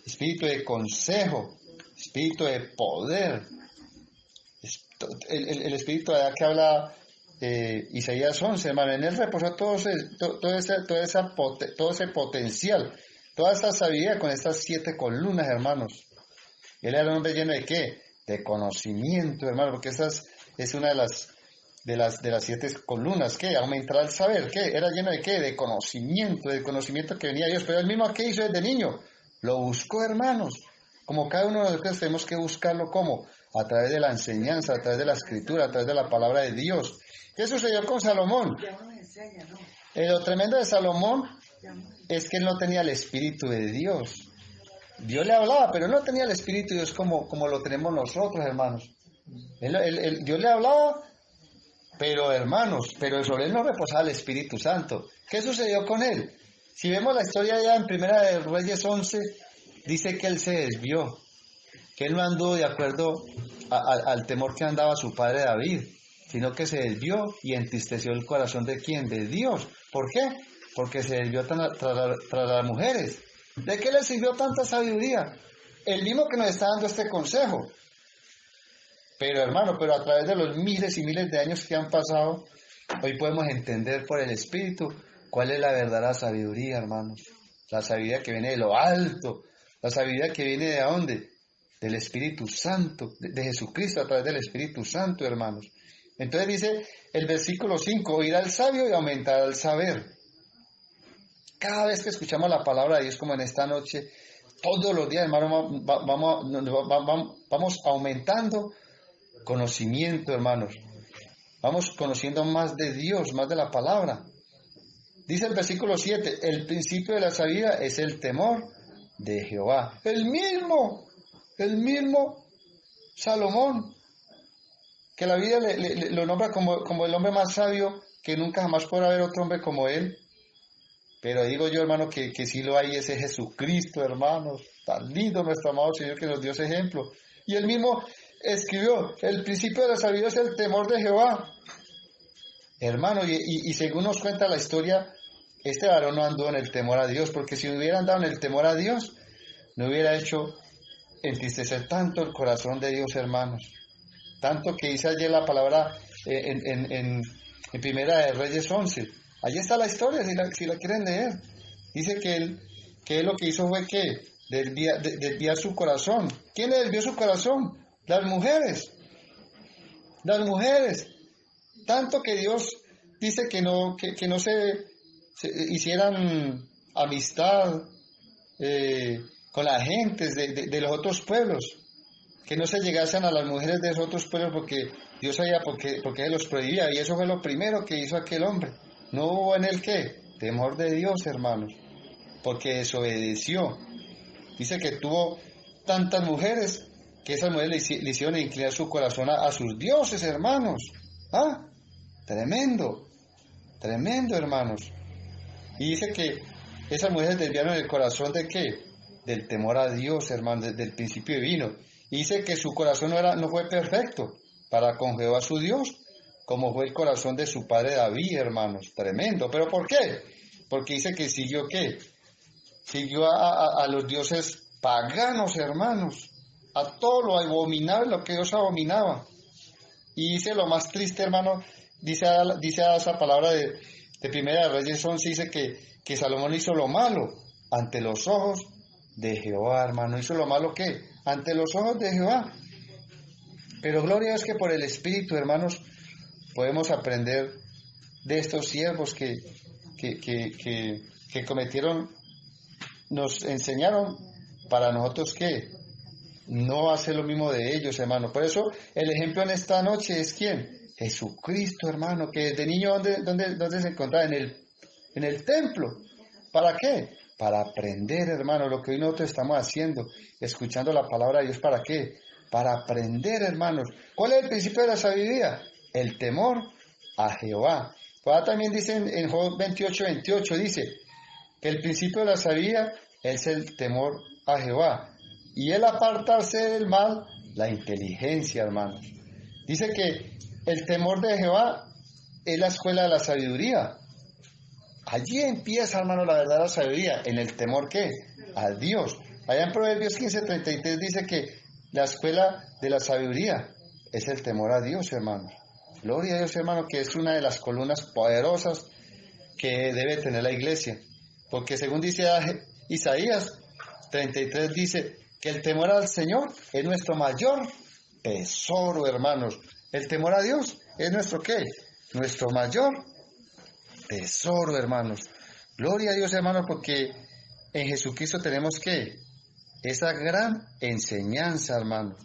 espíritu de consejo, espíritu de poder. El espíritu de allá que habla Isaías 11, hermano, en él reposó todo ese potencial, toda esa sabiduría con estas 7 columnas, hermanos. Él era un hombre lleno de ¿qué? De conocimiento, hermano, porque esa es una de las 7 columnas. ¿Qué? Aumentará el saber. ¿Qué? Era lleno de ¿qué? De conocimiento que venía de Dios. Pero él mismo, ¿qué hizo desde niño? Lo buscó, hermanos. Como cada uno de nosotros tenemos que buscarlo como a través de la enseñanza, a través de la escritura, a través de la palabra de Dios. ¿Qué sucedió con Salomón? Lo tremendo de Salomón es que él no tenía el Espíritu de Dios. Dios le hablaba, pero no tenía el Espíritu de Dios como lo tenemos nosotros, hermanos. Dios le hablaba, pero hermanos, pero sobre él no reposaba el Espíritu Santo. ¿Qué sucedió con él? Si vemos la historia ya en Primera de Reyes 11, dice que él se desvió, que él no anduvo de acuerdo al temor que andaba su padre David, sino que se desvió y entristeció el corazón de ¿quién? De Dios. ¿Por qué? Porque se desvió tras las mujeres. ¿De qué le sirvió tanta sabiduría? El mismo que nos está dando este consejo. Pero hermano, pero a través de los miles y miles de años que han pasado, hoy podemos entender por el Espíritu cuál es la verdadera sabiduría, hermanos. La sabiduría que viene de lo alto, la sabiduría que viene de dónde? Del Espíritu Santo, de Jesucristo a través del Espíritu Santo, hermanos. Entonces dice el versículo 5, oirá al sabio y aumentará el saber. Cada vez que escuchamos la palabra de Dios como en esta noche, todos los días, hermano, vamos aumentando conocimiento, hermanos. Vamos conociendo más de Dios, más de la palabra. Dice el versículo 7, el principio de la sabiduría es el temor de Jehová. El mismo Salomón, que la Biblia lo nombra como el hombre más sabio, que nunca jamás podrá haber otro hombre como él. Pero digo yo, hermano, que sí lo hay, ese Jesucristo, hermanos. Tan lindo nuestro amado Señor que nos dio ese ejemplo. Y él mismo escribió, el principio de la sabiduría es el temor de Jehová. Hermano, y según nos cuenta la historia, este varón no andó en el temor a Dios, porque si hubiera andado en el temor a Dios, no hubiera hecho entristecer tanto el corazón de Dios, hermanos. Tanto que dice ayer la palabra en Primera de Reyes 11. Allí está la historia, si la quieren leer. Dice que él lo que hizo fue que desviar su corazón. ¿Quién le desvió su corazón? Las mujeres. Las mujeres. Tanto que Dios dice que no se hicieran amistad con las gentes de los otros pueblos, que no se llegasen a las mujeres de esos otros pueblos porque Dios sabía porque se los prohibía, y eso fue lo primero que hizo aquel hombre. No hubo en él ¿qué? Temor de Dios, hermanos, porque desobedeció. Dice que tuvo tantas mujeres que esas mujeres le hicieron inclinar su corazón a sus dioses, hermanos. ¿Ah? Tremendo, hermanos. Y dice que esas mujeres desviaron el corazón ¿de qué? Del temor a Dios, hermanos, desde el principio divino. Y dice que su corazón no fue perfecto para con Jehová su Dios, como fue el corazón de su padre David, hermanos. Tremendo. ¿Pero por qué? Porque dice que siguió ¿qué? Siguió a los dioses paganos, hermanos, a todo lo abominable, lo que Dios abominaba. Y dice lo más triste, hermano, dice esa palabra de Primera de Reyes 11, dice que Salomón hizo lo malo ante los ojos de Jehová, hermano. ¿Hizo lo malo qué? Ante los ojos de Jehová. Pero gloria a Dios que por el Espíritu, hermanos, podemos aprender de estos siervos que cometieron, nos enseñaron para nosotros que no hacer lo mismo de ellos, hermano. Por eso el ejemplo en esta noche es ¿quién? Jesucristo, hermano, que desde niño ¿dónde se encontraba? En el templo. ¿Para qué? Para aprender, hermano, lo que hoy nosotros estamos haciendo, escuchando la palabra de Dios. ¿Para qué? Para aprender, hermanos. ¿Cuál es el principio de la sabiduría? El temor a Jehová. Jehová también dice en Job 28, dice que el principio de la sabiduría es el temor a Jehová. Y el apartarse del mal, la inteligencia, hermanos. Dice que el temor de Jehová es la escuela de la sabiduría. Allí empieza, hermano, la verdadera sabiduría. ¿En el temor qué? A Dios. Allá en Proverbios 15:33 dice que la escuela de la sabiduría es el temor a Dios, hermano. Gloria a Dios, hermano, que es una de las columnas poderosas que debe tener la iglesia. Porque según dice Isaías 33, dice que el temor al Señor es nuestro mayor tesoro, hermanos. El temor a Dios es nuestro ¿qué? Nuestro mayor tesoro, hermanos. Gloria a Dios, hermanos, porque en Jesucristo tenemos ¿qué? esa gran enseñanza, hermanos.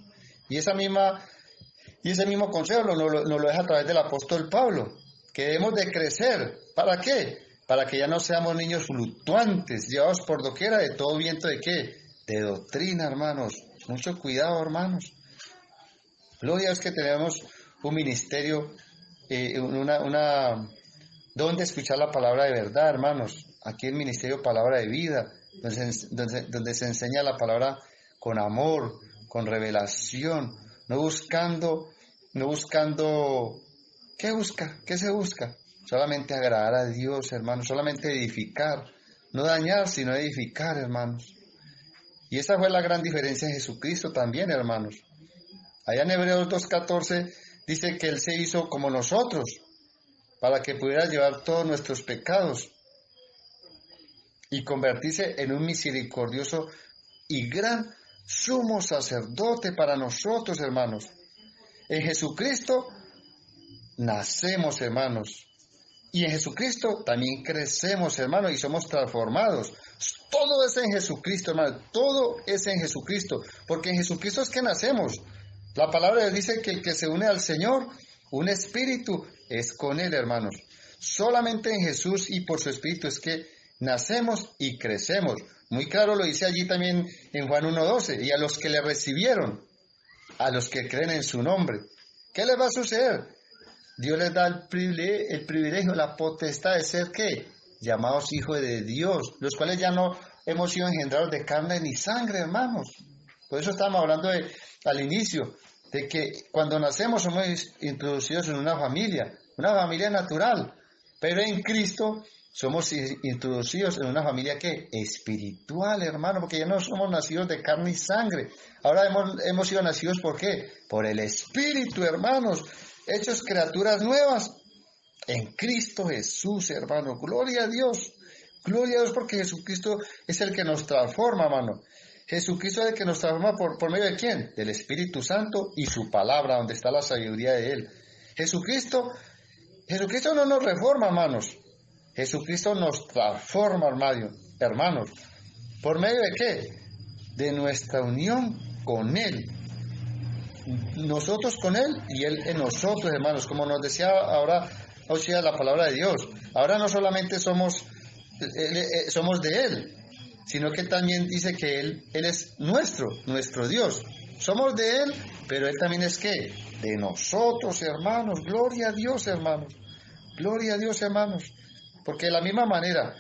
Y ese mismo consejo nos lo deja a través del apóstol Pablo, que debemos de crecer. ¿Para qué? Para que ya no seamos niños fluctuantes, llevados por doquiera de todo viento de ¿qué? De doctrina, hermanos. Mucho cuidado, hermanos. Gloria es que tenemos un ministerio, donde escuchar la palabra de verdad, hermanos. Aquí el ministerio Palabra de Vida, donde se enseña la palabra con amor, con revelación, no buscando, ¿qué busca? ¿Qué se busca? Solamente agradar a Dios, hermanos, solamente edificar, no dañar, sino edificar, hermanos. Y esa fue la gran diferencia en Jesucristo también, hermanos. Allá en Hebreos 2:14 dice que Él se hizo como nosotros, para que pudiera llevar todos nuestros pecados y convertirse en un misericordioso y gran sumo sacerdote para nosotros, hermanos. En Jesucristo nacemos, hermanos. Y en Jesucristo también crecemos, hermanos, y somos transformados. Todo es en Jesucristo, hermanos. Todo es en Jesucristo. Porque en Jesucristo es que nacemos. La palabra de Dios dice que el que se une al Señor, un espíritu, es con Él, hermanos. Solamente en Jesús y por su espíritu es que nacemos y crecemos. Muy claro lo dice allí también en Juan 1:12. Y a los que le recibieron, a los que creen en su nombre, ¿qué les va a suceder? Dios les da el privilegio, la potestad de ser, ¿qué? Llamados hijos de Dios, los cuales ya no hemos sido engendrados de carne ni sangre, hermanos. Por eso estábamos hablando al inicio, de que cuando nacemos somos introducidos en una familia natural, pero en Cristo somos introducidos en una familia que espiritual, hermano, porque ya no somos nacidos de carne y sangre. Ahora hemos sido nacidos, ¿por qué? Por el Espíritu, hermanos, hechos criaturas nuevas en Cristo Jesús, hermano. Gloria a Dios porque Jesucristo es el que nos transforma, hermano. Jesucristo es el que nos transforma por medio de ¿quién? Del Espíritu Santo y su palabra, donde está la sabiduría de Él. Jesucristo no nos reforma, hermanos. Jesucristo nos transforma, hermanos. ¿Por medio de qué? De nuestra unión con Él. Nosotros con Él y Él en nosotros, hermanos. Como nos decía ahora, la palabra de Dios. Ahora no solamente somos de Él, sino que también dice que Él es nuestro Dios. Somos de Él, pero Él también es ¿qué? De nosotros, hermanos. Gloria a Dios, hermanos. Gloria a Dios, hermanos. Porque de la misma manera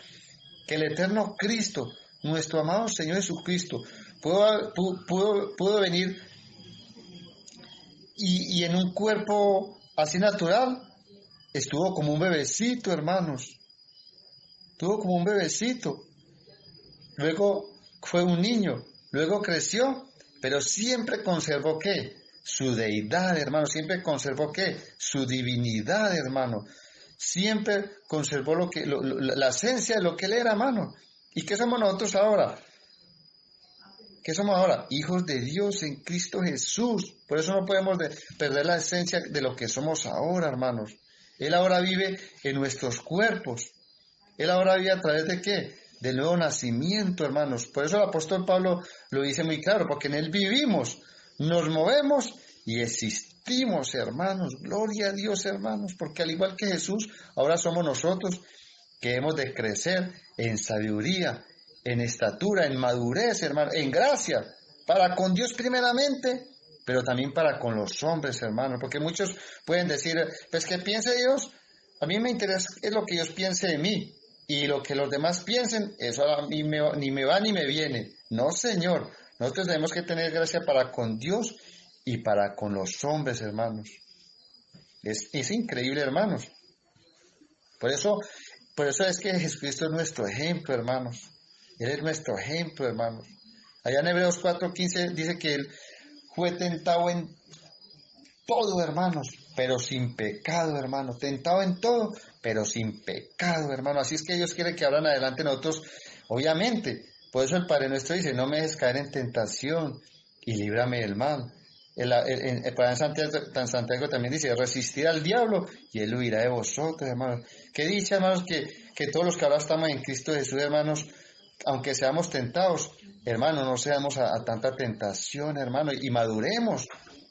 que el eterno Cristo, nuestro amado Señor Jesucristo, pudo venir y en un cuerpo así natural, estuvo como un bebecito, hermanos. Estuvo como un bebecito. Luego fue un niño, luego creció, pero siempre conservó ¿qué? Su deidad, hermano, siempre conservó ¿qué? Su divinidad, hermano. Siempre conservó la esencia de lo que Él era, hermano. ¿Y qué somos nosotros ahora? ¿Qué somos ahora? Hijos de Dios en Cristo Jesús. Por eso no podemos perder la esencia de lo que somos ahora, hermanos. Él ahora vive en nuestros cuerpos. Él ahora vive a través de ¿qué? Del nuevo nacimiento, hermanos. Por eso el apóstol Pablo lo dice muy claro, porque en Él vivimos, nos movemos y existimos, hermanos. Gloria a Dios, hermanos, porque al igual que Jesús, ahora somos nosotros que hemos de crecer en sabiduría, en estatura, en madurez, hermano, en gracia, para con Dios primeramente, pero también para con los hombres, hermanos, porque muchos pueden decir, pues que piense Dios, a mí me interesa es lo que Dios piense de mí, y lo que los demás piensen, eso a mí ni me va ni me viene. No, Señor, nosotros tenemos que tener gracia para con Dios y para con los hombres, hermanos. Es increíble, hermanos. Por eso es que Jesucristo es nuestro ejemplo, hermanos. Él es nuestro ejemplo, hermanos. Allá en Hebreos 4:15 dice que Él fue tentado en todo, hermanos, pero sin pecado, hermanos. Tentado en todo, pero sin pecado, hermano. Así es que Dios quiere que ahora en adelante nosotros, obviamente, por eso el Padre Nuestro dice, no me dejes caer en tentación y líbrame del mal. El Padre Santiago también dice, resistir al diablo y Él huirá de vosotros, hermanos. Qué dicha, hermanos, que todos los que ahora estamos en Cristo Jesús, hermanos, aunque seamos tentados, hermano, no seamos a tanta tentación, hermano, y maduremos,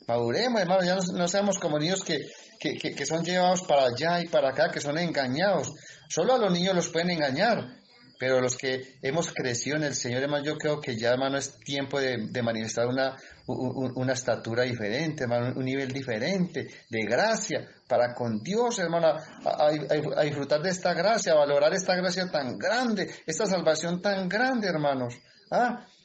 hermano, ya no seamos como niños que son llevados para allá y para acá, que son engañados. Solo a los niños los pueden engañar, pero los que hemos crecido en el Señor, hermano, yo creo que ya, hermano, es tiempo de manifestar una estatura diferente, hermano, un nivel diferente de gracia para con Dios, hermano, a disfrutar de esta gracia, a valorar esta gracia tan grande, esta salvación tan grande, hermanos.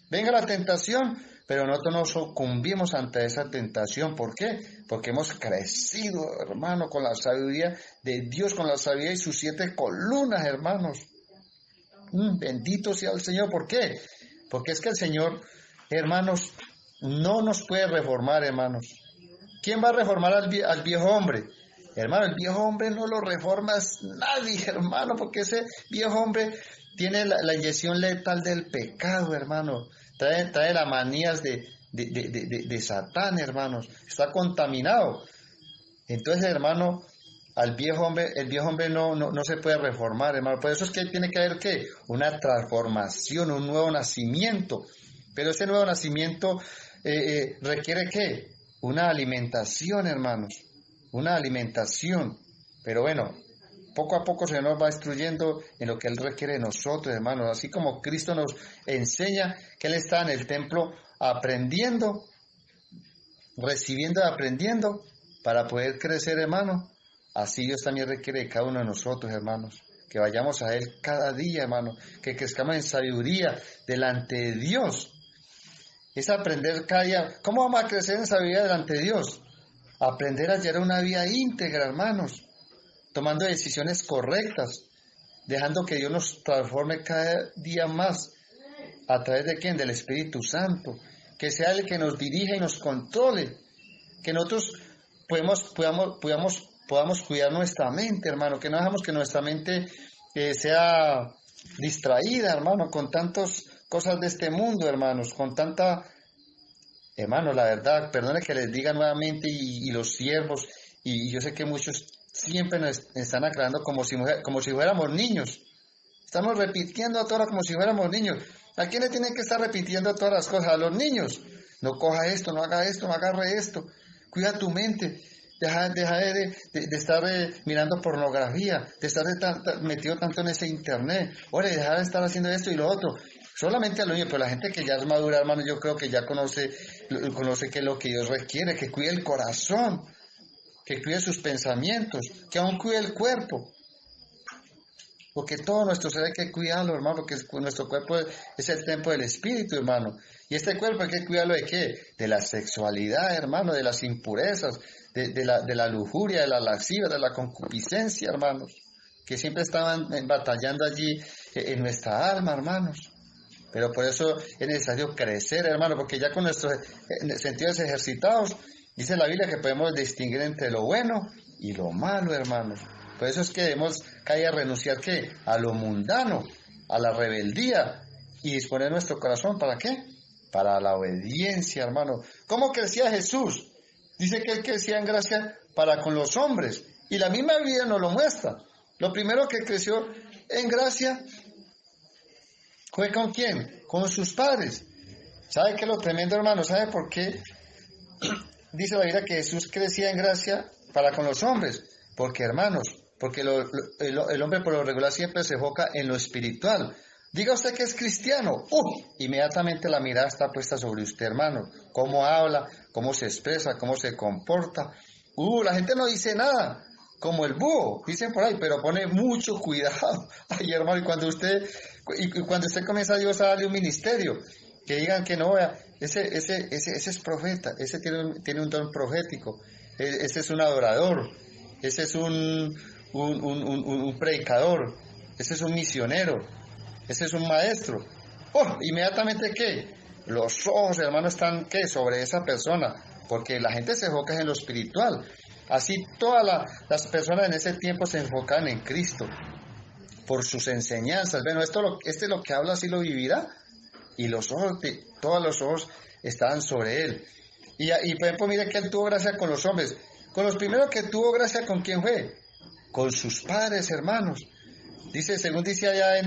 Venga la tentación, pero nosotros no sucumbimos ante esa tentación. ¿Por qué? Porque hemos crecido, hermano, con la sabiduría de Dios, con la sabiduría y sus 7 columnas, hermanos. Bendito sea el Señor. ¿Por qué? Porque es que el Señor, hermanos, no nos puede reformar, hermanos. ¿Quién va a reformar al viejo hombre? Hermano, el viejo hombre no lo reforma nadie, hermano, porque ese viejo hombre tiene la inyección letal del pecado, hermano. Trae las manías de Satán, hermanos. Está contaminado. Entonces, hermano, el viejo hombre no se puede reformar, hermano. Por eso es que tiene que haber, ¿qué? Una transformación, un nuevo nacimiento. Pero ese nuevo nacimiento requiere, ¿qué? Una alimentación, hermanos. Una alimentación. Pero bueno, poco a poco se nos va instruyendo en lo que Él requiere de nosotros, hermanos. Así como Cristo nos enseña que Él está en el templo aprendiendo, recibiendo y aprendiendo para poder crecer, hermano. Así Dios también requiere de cada uno de nosotros, hermanos. Que vayamos a Él cada día, hermano. Que crezcamos en sabiduría delante de Dios. Es aprender cada día. ¿Cómo vamos a crecer en sabiduría delante de Dios? Aprender a llevar una vida íntegra, hermanos. Tomando decisiones correctas. Dejando que Dios nos transforme cada día más. ¿A través de quién? Del Espíritu Santo. Que sea el que nos dirija y nos controle. Que nosotros podamos cuidar nuestra mente, hermano, que no dejamos que nuestra mente sea distraída, hermano, con tantas cosas de este mundo, hermanos, con tanta, hermano, la verdad, perdone que les diga nuevamente y los siervos, y yo sé que muchos siempre nos están aclarando como si fuéramos niños, estamos repitiendo a todas como si fuéramos niños. ¿A quién le tienen que estar repitiendo todas las cosas? A los niños. No coja esto, no haga esto, no agarre esto, cuida tu mente. Deja de estar mirando pornografía, de estar metido tanto en ese internet. Oye, dejar de estar haciendo esto y lo otro. Solamente a los niños, pero la gente que ya es madura, hermano, yo creo que ya conoce qué es lo que Dios requiere, que cuide el corazón, que cuide sus pensamientos, que aún cuide el cuerpo. Porque todo nuestro ser hay que cuidarlo, hermano, porque nuestro cuerpo es el templo del Espíritu, hermano. Y este cuerpo hay que cuidarlo ¿de qué? De la sexualidad, hermano, de las impurezas, de la lujuria, de la lascivia, de la concupiscencia, hermanos, que siempre estaban batallando allí en nuestra alma, hermanos. Pero por eso es necesario crecer, hermano, porque ya con nuestros sentidos ejercitados, dice la Biblia que podemos distinguir entre lo bueno y lo malo, hermanos. Por eso es que debemos cada día renunciar, ¿qué? A lo mundano, a la rebeldía, y disponer nuestro corazón, ¿para qué? Para la obediencia, hermano. ¿Cómo crecía Jesús? Dice que Él crecía en gracia para con los hombres, y la misma Biblia nos lo muestra. Lo primero que creció en gracia fue ¿con quién? Con sus padres. ¿Sabe qué es lo tremendo, hermano? ¿Sabe por qué dice la Biblia que Jesús crecía en gracia para con los hombres? Porque, hermanos, porque el hombre por lo regular siempre se enfoca en lo espiritual. Diga usted que es cristiano, inmediatamente la mirada está puesta sobre usted, hermano. Cómo habla, cómo se expresa, cómo se comporta. La gente no dice nada, como el búho, dicen por ahí, pero pone mucho cuidado. Ay, hermano, y cuando usted comienza a Dios a darle un ministerio, que digan que no, vea, ese es profeta, ese tiene un don profético, ese es un adorador, ese es un predicador, ese es un misionero, ese es un maestro. Inmediatamente, ¿qué? Los ojos, hermano, están, ¿qué? Sobre esa persona, porque la gente se enfoca en lo espiritual. Así todas las personas en ese tiempo se enfocan en Cristo, por sus enseñanzas. Bueno, este lo que habla, así lo vivirá, y todos los ojos estaban sobre él. Y por ejemplo, mire que él tuvo gracia con los hombres. Con los primeros que tuvo gracia, ¿con quién fue? Con sus padres, hermanos. Según dice allá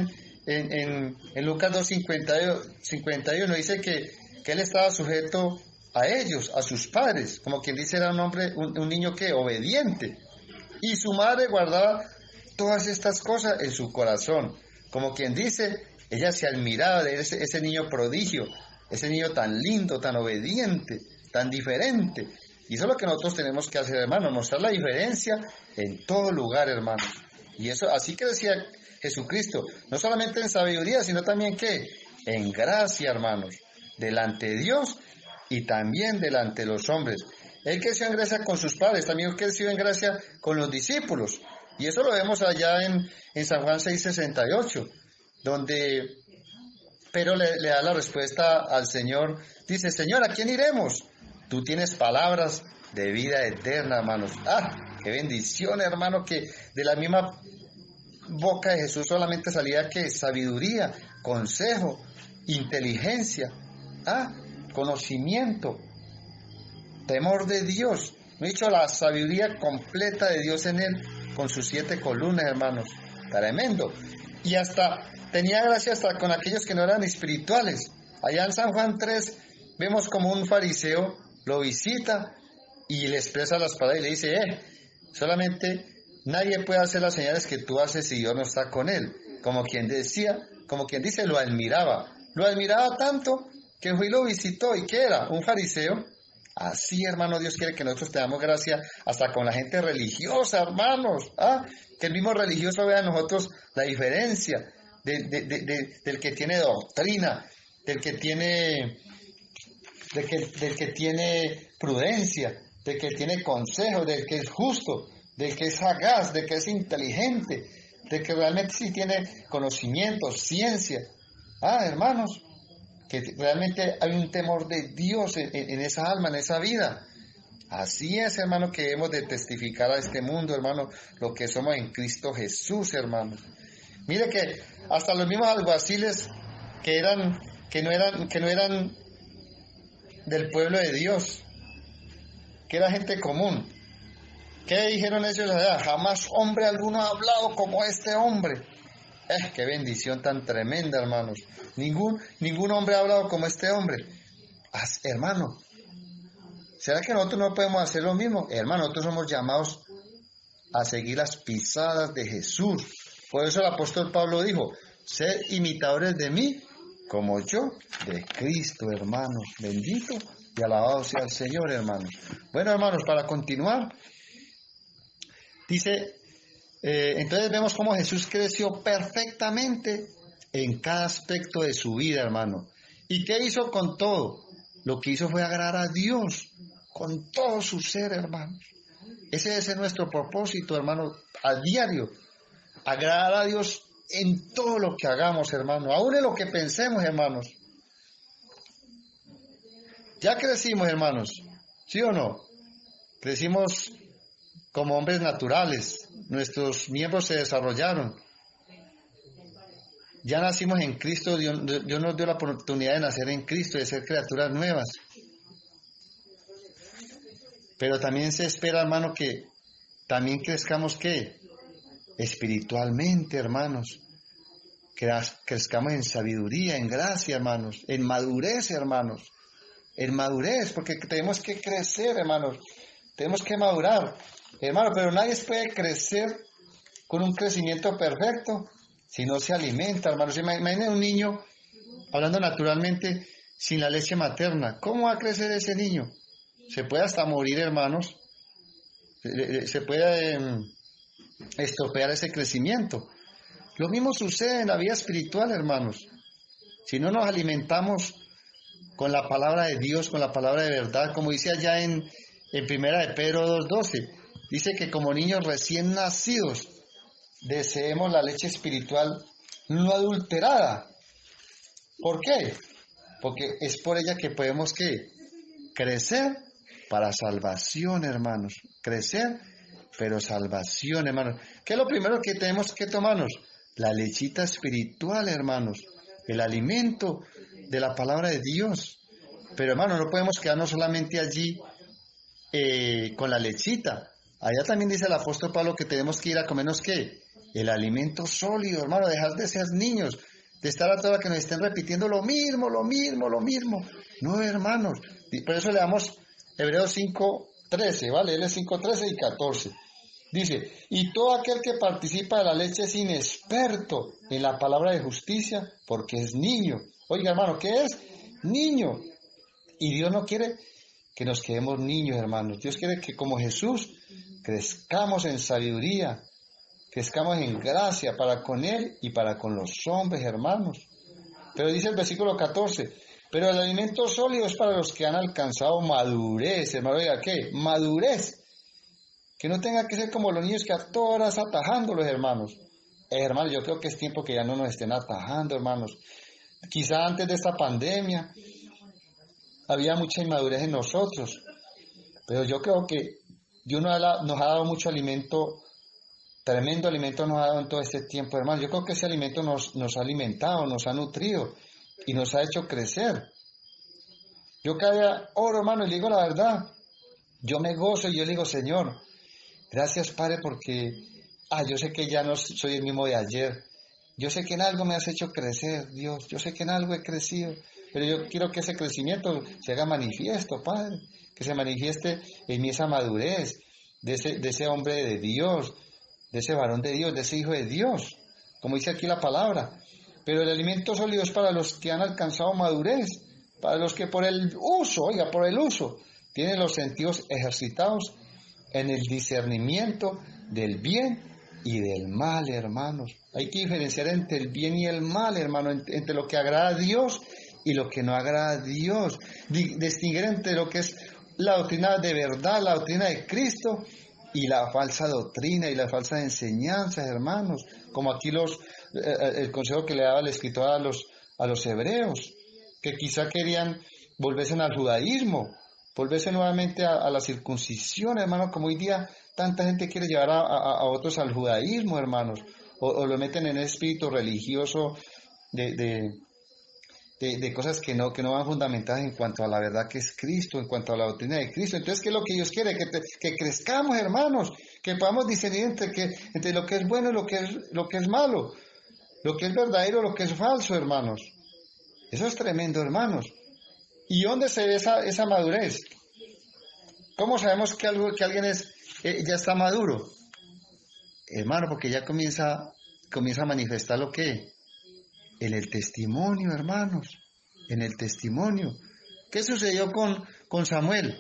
en Lucas 2:51 dice que él estaba sujeto a ellos, a sus padres, como quien dice era un hombre, un niño que obediente. Y su madre guardaba todas estas cosas en su corazón. Como quien dice, ella se admiraba de ese niño prodigio, ese niño tan lindo, tan obediente, tan diferente. Y eso es lo que nosotros tenemos que hacer, hermanos, mostrar la diferencia en todo lugar, hermanos. Y eso, así que decía Jesucristo, no solamente en sabiduría, sino también que en gracia, hermanos, delante de Dios y también delante de los hombres. Él creció en gracia con sus padres, también creció en gracia con los discípulos. Y eso lo vemos allá en San Juan 6:68, donde Pedro le da la respuesta al Señor. Dice, Señor, ¿a quién iremos? Tú tienes palabras de vida eterna, hermanos. ¡Ah! ¡Qué bendición, hermano! Que de la misma boca de Jesús solamente salía que sabiduría, consejo, inteligencia, conocimiento, temor de Dios. Me he dicho la sabiduría completa de Dios en él, con sus 7 columnas, hermanos. Tremendo. Y hasta tenía gracia hasta con aquellos que no eran espirituales. Allá en San Juan 3 vemos como un fariseo lo visita y le expresa las palabras y le dice, solamente nadie puede hacer las señales que tú haces si Dios no está con él. Como quien dice, lo admiraba. Lo admiraba tanto que fue y lo visitó. ¿Y qué era? Un fariseo. Así, hermano, Dios quiere que nosotros tengamos gracia hasta con la gente religiosa, hermanos. Que el mismo religioso vea en nosotros la diferencia del que tiene doctrina, del que tiene prudencia, del que tiene consejo, del que es justo, del que es sagaz, del que es inteligente, del que realmente sí tiene conocimiento, ciencia. Hermanos, que realmente hay un temor de Dios en esa alma, en esa vida. Así es, hermano, que hemos de testificar a este mundo, hermano, lo que somos en Cristo Jesús, hermano. Mire que hasta los mismos alguaciles que no eran del pueblo de Dios, que era gente común, ¿qué dijeron ellos allá? Jamás hombre alguno ha hablado como este hombre. Qué bendición tan tremenda, hermanos. Ningún hombre ha hablado como este hombre. Hermano, ¿será que nosotros no podemos hacer lo mismo? Hermano, nosotros somos llamados a seguir las pisadas de Jesús. Por eso el apóstol Pablo dijo, sed imitadores de mí, como yo de Cristo, hermanos. Bendito y alabado sea el Señor, hermanos. Bueno, hermanos, para continuar, dice, entonces vemos cómo Jesús creció perfectamente en cada aspecto de su vida, hermano. ¿Y qué hizo con todo? Lo que hizo fue agradar a Dios con todo su ser, hermanos. Ese es nuestro propósito, hermanos, a diario. Agradar a Dios en todo lo que hagamos, hermanos. Aún en lo que pensemos, hermanos. Ya crecimos, hermanos. ¿Sí o no? Crecimos como hombres naturales. Nuestros miembros se desarrollaron. Ya nacimos en Cristo. Dios nos dio la oportunidad de nacer en Cristo, de ser criaturas nuevas. Pero también se espera, hermano, que también crezcamos, ¿qué? Espiritualmente, hermanos. Crezcamos en sabiduría, en gracia, hermanos. En madurez, hermanos. En madurez, porque tenemos que crecer, hermanos. Tenemos que madurar, hermano. Pero nadie puede crecer con un crecimiento perfecto si no se alimenta, hermanos. Imaginen un niño hablando naturalmente sin la leche materna. ¿Cómo va a crecer ese niño? Se puede hasta morir, hermanos. Se puede estropear ese crecimiento. Lo mismo sucede en la vida espiritual, hermanos. Si no nos alimentamos con la palabra de Dios, con la palabra de verdad, como dice allá en Primera de Pedro 2:12, dice que como niños recién nacidos deseemos la leche espiritual no adulterada. ¿Por qué? Porque es por ella que podemos crecer para salvación, hermanos. Crecer, pero salvación, hermanos. ¿Qué es lo primero que tenemos que tomarnos? La lechita espiritual, hermanos. El alimento de la palabra de Dios. Pero, hermanos, no podemos quedarnos solamente allí con la lechita. Allá también dice el apóstol Pablo que tenemos que ir a comernos, ¿qué? El alimento sólido, hermano. Dejar de ser niños. de estar a toda que nos estén repitiendo lo mismo, lo mismo, lo mismo. No, hermanos. Y por eso le damos Hebreos 5:13, ¿vale? Él es 5:13 y 14. Dice, y todo aquel que participa de la leche es inexperto en la palabra de justicia porque es niño. Oiga, hermano, ¿qué es? Niño. Y Dios no quiere que nos quedemos niños, hermanos. Dios quiere que como Jesús crezcamos en sabiduría, crezcamos en gracia para con Él y para con los hombres, hermanos. Pero dice el versículo 14, pero el alimento sólido es para los que han alcanzado madurez, hermano. Oiga, ¿qué? Madurez. Que no tenga que ser como los niños que a todas horas atajando los hermanos. Hermanos, yo creo que es tiempo que ya no nos estén atajando, hermanos. Quizá antes de esta pandemia había mucha inmadurez en nosotros, pero yo creo que Dios nos ha dado mucho alimento, tremendo alimento nos ha dado en todo este tiempo, hermanos. Yo creo que ese alimento nos ha alimentado, nos ha nutrido y nos ha hecho crecer. Yo cada día oro, hermano, y le digo la verdad. Yo me gozo y yo le digo, Señor, gracias, Padre, porque yo sé que ya no soy el mismo de ayer. Yo sé que en algo me has hecho crecer, Dios. Yo sé que en algo he crecido. Pero yo quiero que ese crecimiento se haga manifiesto, Padre. Que se manifieste en mí esa madurez de ese hombre de Dios, de ese varón de Dios, de ese hijo de Dios. Como dice aquí la palabra. Pero el alimento sólido es para los que han alcanzado madurez. Para los que por el uso, tienen los sentidos ejercitados en el discernimiento del bien y del mal, hermanos. Hay que diferenciar entre el bien y el mal, hermano, entre lo que agrada a Dios y lo que no agrada a Dios. Distinguir entre lo que es la doctrina de verdad, la doctrina de Cristo, y la falsa doctrina y las falsas enseñanzas, hermanos. Como aquí el consejo que le daba el escritor a los hebreos, que quizá querían volverse al judaísmo, volverse nuevamente a la circuncisión, hermanos, como hoy día tanta gente quiere llevar a otros al judaísmo, hermanos, o lo meten en el espíritu religioso de cosas que no van fundamentadas en cuanto a la verdad que es Cristo, en cuanto a la doctrina de Cristo. Entonces, ¿qué es lo que Dios quiere? Que crezcamos, hermanos, que podamos discernir entre lo que es bueno y lo que es malo, lo que es verdadero y lo que es falso, hermanos. Eso es tremendo, hermanos. ¿Y dónde se ve esa madurez? ¿Cómo sabemos que alguien ya está maduro? Hermano, porque ya comienza a manifestar lo que en el testimonio, hermanos, en el testimonio. ¿Qué sucedió con Samuel?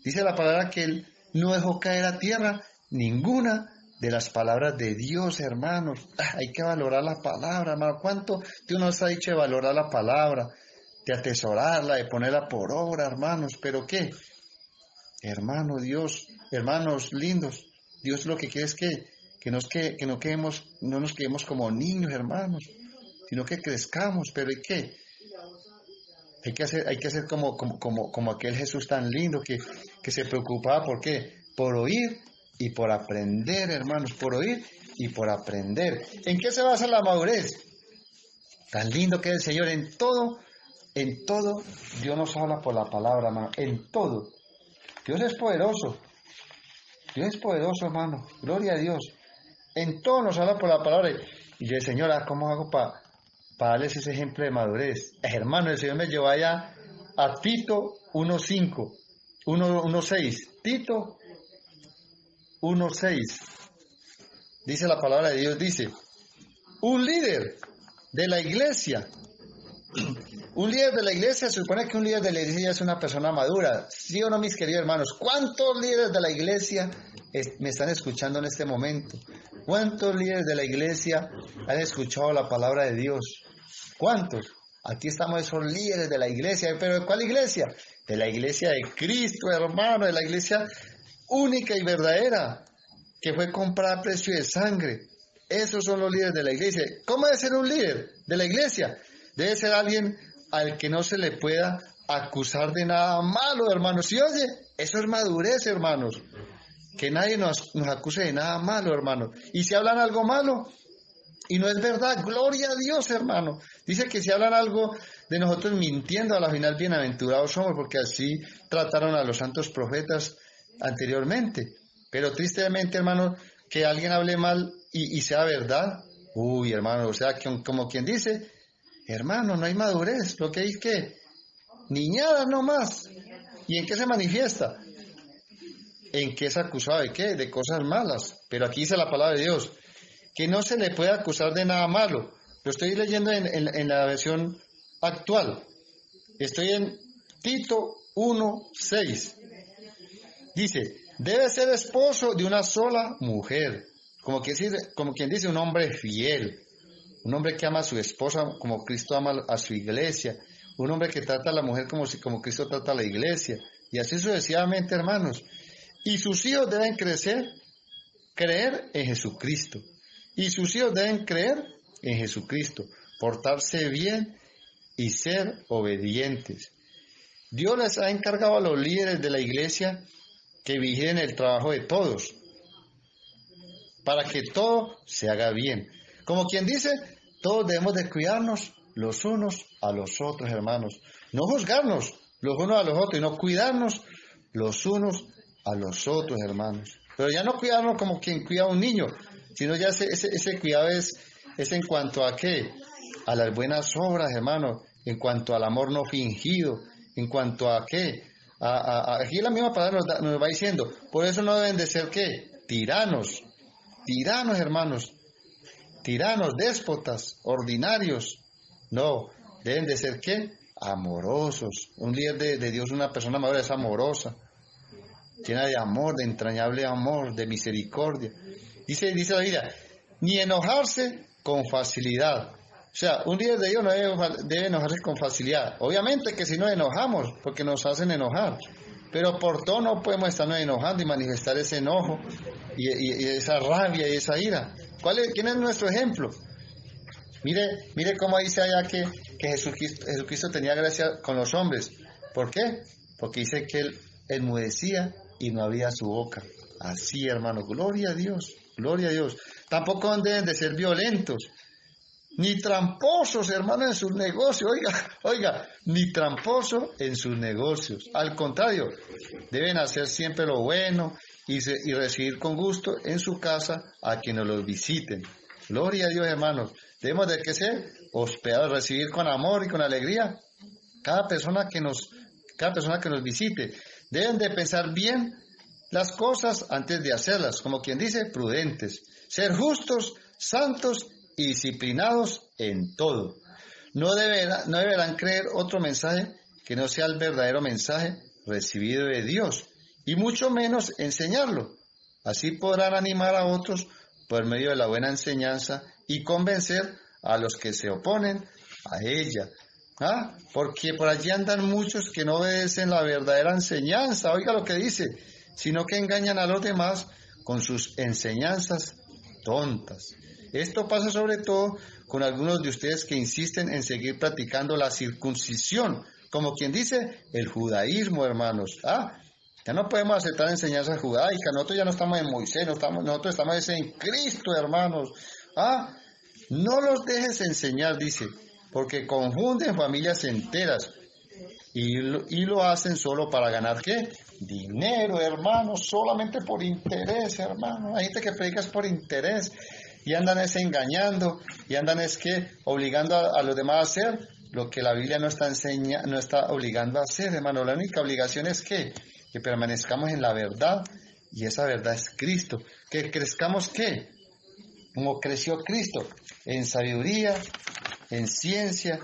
Dice la palabra que él no dejó caer a tierra ninguna de las palabras de Dios, hermanos. Hay que valorar la palabra, hermano. ¿Cuánto Dios nos ha dicho de valorar la palabra, de atesorarla, de ponerla por obra, hermanos? ¿Pero qué? Hermano Dios, hermanos lindos, Dios lo que quiere es que no nos quedemos como niños, hermanos, sino que crezcamos. Pero ¿y qué? Hay que hacer como aquel Jesús tan lindo que se preocupaba, ¿por qué? Por oír y por aprender, hermanos, por oír y por aprender. ¿En qué se basa la madurez? Tan lindo que es el Señor en todo, Dios nos habla por la palabra, hermano, en todo. Dios es poderoso, hermano, gloria a Dios. En todo nos habla por la palabra. Y yo, Señora, ¿cómo hago para darles ese ejemplo de madurez? Hermano, el Señor me llevó allá a Tito 1:5, 1:6. Tito 1:6. Dice la palabra de Dios, dice, un líder de la iglesia. Un líder de la iglesia, se supone que un líder de la iglesia es una persona madura. ¿Sí o no, mis queridos hermanos? ¿Cuántos líderes de la iglesia me están escuchando en este momento? ¿Cuántos líderes de la iglesia han escuchado la palabra de Dios? ¿Cuántos? Aquí estamos esos líderes de la iglesia. ¿Pero de cuál iglesia? De la iglesia de Cristo, hermano, de la iglesia única y verdadera, que fue comprada a precio de sangre. Esos son los líderes de la iglesia. ¿Cómo debe ser un líder de la iglesia? Debe ser alguien al que no se le pueda acusar de nada malo, hermanos. ¿Sí oye? Eso es madurez, hermanos. Que nadie nos acuse de nada malo, hermanos. Y si hablan algo malo y no es verdad, gloria a Dios, hermano. Dice que si hablan algo de nosotros mintiendo, a la final bienaventurados somos, porque así trataron a los santos profetas anteriormente. Pero tristemente, hermano, que alguien hable mal y sea verdad. Uy, hermano, o sea, como quien dice, Hermano, no hay madurez. Lo que hay que niñadas nomás. ¿Y en qué se manifiesta? En que es acusado de qué, de cosas malas. Pero aquí dice la palabra de Dios, que no se le puede acusar de nada malo. Lo estoy leyendo en la versión actual. Estoy en Tito 1:6. Dice, debe ser esposo de una sola mujer. Como quien dice, un hombre fiel. Un hombre que ama a su esposa como Cristo ama a su iglesia. Un hombre que trata a la mujer como Cristo trata a la iglesia. Y así sucesivamente, hermanos. Y sus hijos deben creer en Jesucristo. Y sus hijos deben creer en Jesucristo, portarse bien y ser obedientes. Dios les ha encargado a los líderes de la iglesia que vigilen el trabajo de todos, para que todo se haga bien. Como quien dice, todos debemos de cuidarnos los unos a los otros, hermanos. No juzgarnos los unos a los otros, y no cuidarnos los unos a los otros, hermanos. Pero ya no cuidarnos como quien cuida a un niño, sino ya ese cuidado es en cuanto a qué, a las buenas obras, hermanos, en cuanto al amor no fingido, en cuanto a qué, aquí la misma palabra nos va diciendo, por eso no deben de ser qué, tiranos, hermanos, tiranos, déspotas, ordinarios, no, deben de ser qué, amorosos. Un líder de Dios, una persona madura es amorosa, llena de amor, de entrañable amor, de misericordia. Dice la Biblia, ni enojarse con facilidad. O sea, un líder de Dios no debe enojarse con facilidad. Obviamente que si nos enojamos, porque nos hacen enojar, pero por todo no podemos estarnos enojando y manifestar ese enojo y esa rabia y esa ira. ¿Quién es nuestro ejemplo? Mire cómo dice allá que Jesucristo tenía gracia con los hombres. ¿Por qué? Porque dice que él enmudecía y no abría su boca. Así, hermano, gloria a Dios, gloria a Dios. Tampoco deben de ser violentos, ni tramposos, hermano, en sus negocios. Oiga, ni tramposos en sus negocios. Al contrario, deben hacer siempre lo bueno y recibir con gusto en su casa a quienes los visiten. Gloria a Dios, hermanos. Debemos de que ser hospedados, recibir con amor y con alegría cada persona que nos visite. Deben de pensar bien las cosas antes de hacerlas, como quien dice, prudentes. Ser justos, santos y disciplinados en todo. No deberán creer otro mensaje que no sea el verdadero mensaje recibido de Dios, y mucho menos enseñarlo. Así podrán animar a otros por medio de la buena enseñanza y convencer a los que se oponen a ella. Porque por allí andan muchos que no obedecen la verdadera enseñanza, oiga lo que dice, sino que engañan a los demás con sus enseñanzas tontas. Esto pasa sobre todo con algunos de ustedes que insisten en seguir practicando la circuncisión, como quien dice, el judaísmo, hermanos. Ya no podemos aceptar enseñanzas judaicas, nosotros ya no estamos en Moisés, nosotros estamos en Cristo, hermanos. No los dejes enseñar, dice, porque confunden familias enteras y lo hacen solo para ganar, ¿qué? Dinero, hermanos, solamente por interés, hermanos. Hay gente que predica es por interés y andan engañando y andan obligando a los demás a hacer lo que la Biblia no está obligando a hacer, hermano. La única obligación es que permanezcamos en la verdad, y esa verdad es Cristo. Que crezcamos, ¿qué? Como creció Cristo, en sabiduría, en ciencia,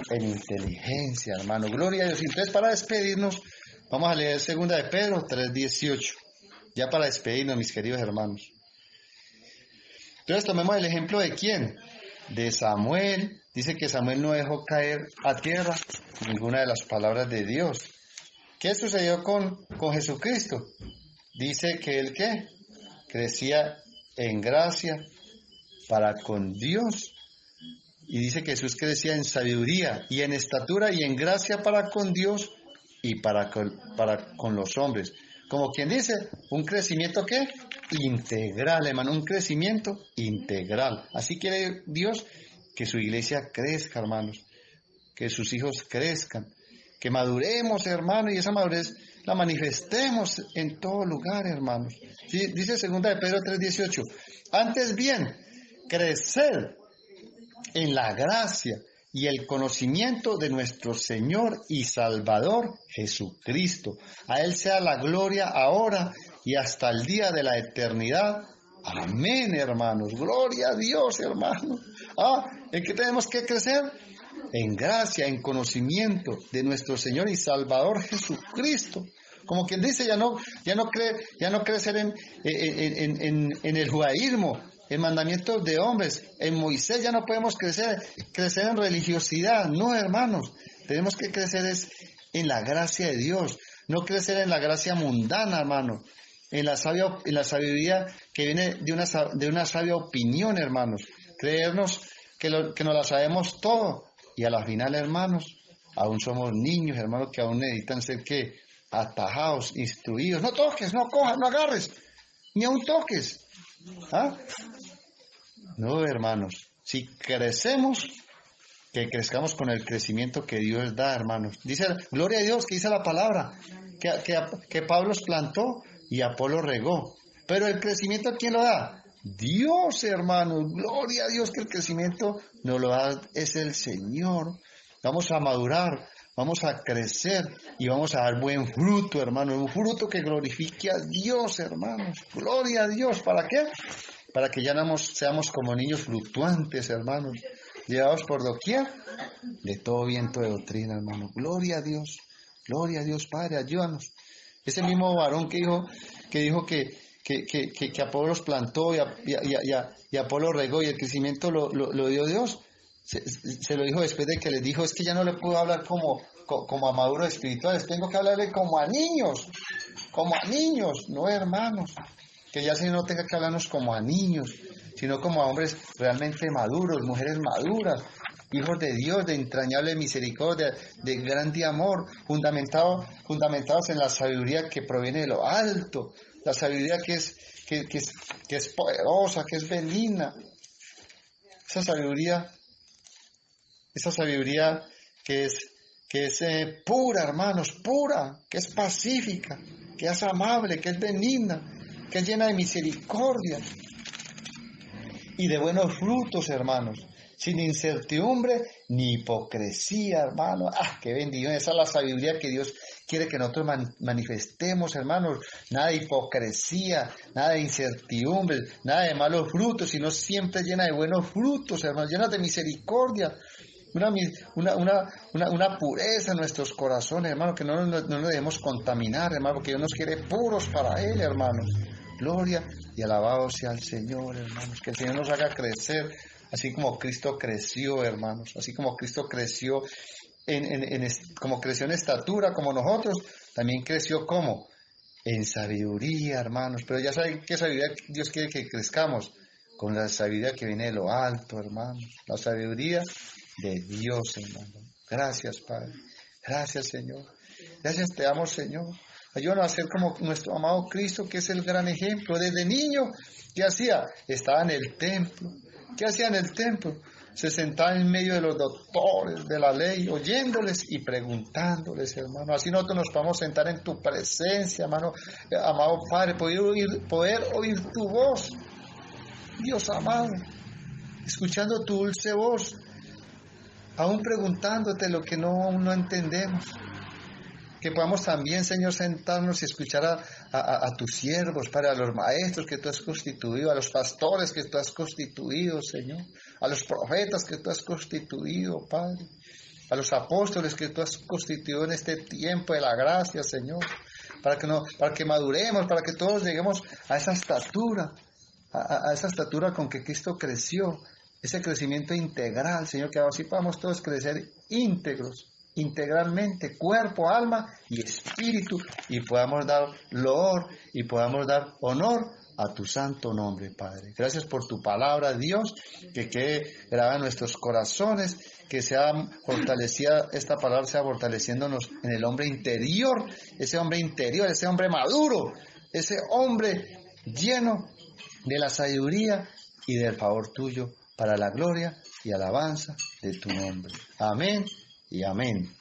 en inteligencia, hermano. Gloria a Dios. Entonces, para despedirnos, vamos a leer 2 de Pedro 3:18. Ya para despedirnos, mis queridos hermanos. Entonces, tomemos el ejemplo de ¿quién? De Samuel. Dice que Samuel no dejó caer a tierra ninguna de las palabras de Dios. ¿Qué sucedió con Jesucristo? Dice que él, ¿qué? Crecía en gracia para con Dios. Y dice que Jesús crecía en sabiduría y en estatura y en gracia para con Dios y para con los hombres. Como quien dice, un crecimiento, ¿qué? Integral, hermano, un crecimiento integral. Así quiere Dios que su iglesia crezca, hermanos, que sus hijos crezcan, que maduremos, hermanos, y esa madurez la manifestemos en todo lugar, hermanos. ¿Sí? Dice 2 de Pedro 3:18, antes bien, crecer en la gracia y el conocimiento de nuestro Señor y Salvador Jesucristo. A Él sea la gloria ahora y hasta el día de la eternidad. Amén, hermanos. Gloria a Dios, hermanos. ¿En qué tenemos que crecer? En gracia, en conocimiento de nuestro Señor y Salvador Jesucristo. Como quien dice, ya no crecer en el judaísmo, en mandamientos de hombres. En Moisés ya no podemos crecer en religiosidad. No, hermanos. Tenemos que crecer en la gracia de Dios. No crecer en la gracia mundana, hermano. En la sabiduría que viene de una sabia opinión, hermanos. Creernos que nos la sabemos todo. Y a la final, hermanos, aún somos niños, hermanos, que aún necesitan ser atajados, instruidos. No toques, no cojas, no agarres, ni aún toques. No, hermanos, si crecemos, que crezcamos con el crecimiento que Dios da, hermanos. Dice, gloria a Dios, que dice la palabra, que Pablo plantó y Apolo regó. Pero el crecimiento, ¿quién lo da? Dios, hermanos. Gloria a Dios que el crecimiento nos lo da es el Señor. Vamos a madurar, vamos a crecer y vamos a dar buen fruto, hermanos. Un fruto que glorifique a Dios, hermanos. Gloria a Dios. ¿Para qué? Para que ya no seamos como niños fluctuantes, hermanos. Llevados por doquier de todo viento de doctrina, hermano. Gloria a Dios. Gloria a Dios, Padre, ayúdanos. Ese mismo varón que dijo que Apolo los plantó y Apolo regó y el crecimiento lo dio Dios, se lo dijo después de que les dijo, es que ya no le puedo hablar como a maduros espirituales, tengo que hablarle como a niños, no, hermanos, que ya Señor no tenga que hablarnos como a niños, sino como a hombres realmente maduros, mujeres maduras, hijos de Dios, de entrañable misericordia, de grande amor, fundamentados en la sabiduría que proviene de lo alto, la sabiduría que es poderosa, que es benigna. Esa sabiduría que es pura, hermanos, pura, que es pacífica, que es amable, que es benigna, que es llena de misericordia y de buenos frutos, hermanos. Sin incertidumbre ni hipocresía, hermano. ¡Qué bendición! Esa es la sabiduría que Dios quiere que nosotros manifestemos, hermanos. Nada de hipocresía, nada de incertidumbre, nada de malos frutos, sino siempre llena de buenos frutos, hermanos, llena de misericordia. Una pureza en nuestros corazones, hermano, que no nos debemos contaminar, hermano, porque Dios nos quiere puros para Él, hermanos. Gloria y alabado sea el Señor, hermanos. Que el Señor nos haga crecer. Así como Cristo creció, hermanos, así como Cristo creció como creció en estatura, como nosotros, también creció como en sabiduría, hermanos. Pero ya saben qué sabiduría Dios quiere que crezcamos, con la sabiduría que viene de lo alto, hermanos, la sabiduría de Dios, hermano. Gracias, Padre. Gracias, Señor. Gracias te amo, Señor. Ayúdanos a ser como nuestro amado Cristo, que es el gran ejemplo. Desde niño, ¿qué hacía? Estaba en el templo. ¿Qué hacía en el templo? Se sentaba en medio de los doctores de la ley, oyéndoles y preguntándoles, hermano. Así nosotros nos podemos sentar en tu presencia, hermano, amado Padre, poder oír tu voz, Dios amado, escuchando tu dulce voz, aún preguntándote lo que no entendemos. Que podamos también, Señor, sentarnos y escuchar a tus siervos, Padre, a los maestros que tú has constituido, a los pastores que tú has constituido, Señor, a los profetas que tú has constituido, Padre, a los apóstoles que tú has constituido en este tiempo de la gracia, Señor, para que maduremos, para que todos lleguemos a esa estatura, a esa estatura con que Cristo creció, ese crecimiento integral, Señor, que así podamos todos crecer íntegros, integralmente, cuerpo, alma y espíritu, y podamos dar loor y podamos dar honor a tu santo nombre, Padre. Gracias por tu palabra, Dios, que quede grabada en nuestros corazones, que sea fortalecida, esta palabra sea fortaleciéndonos en el hombre interior, ese hombre maduro, ese hombre lleno de la sabiduría y del favor tuyo, para la gloria y alabanza de tu nombre. Amén y amén.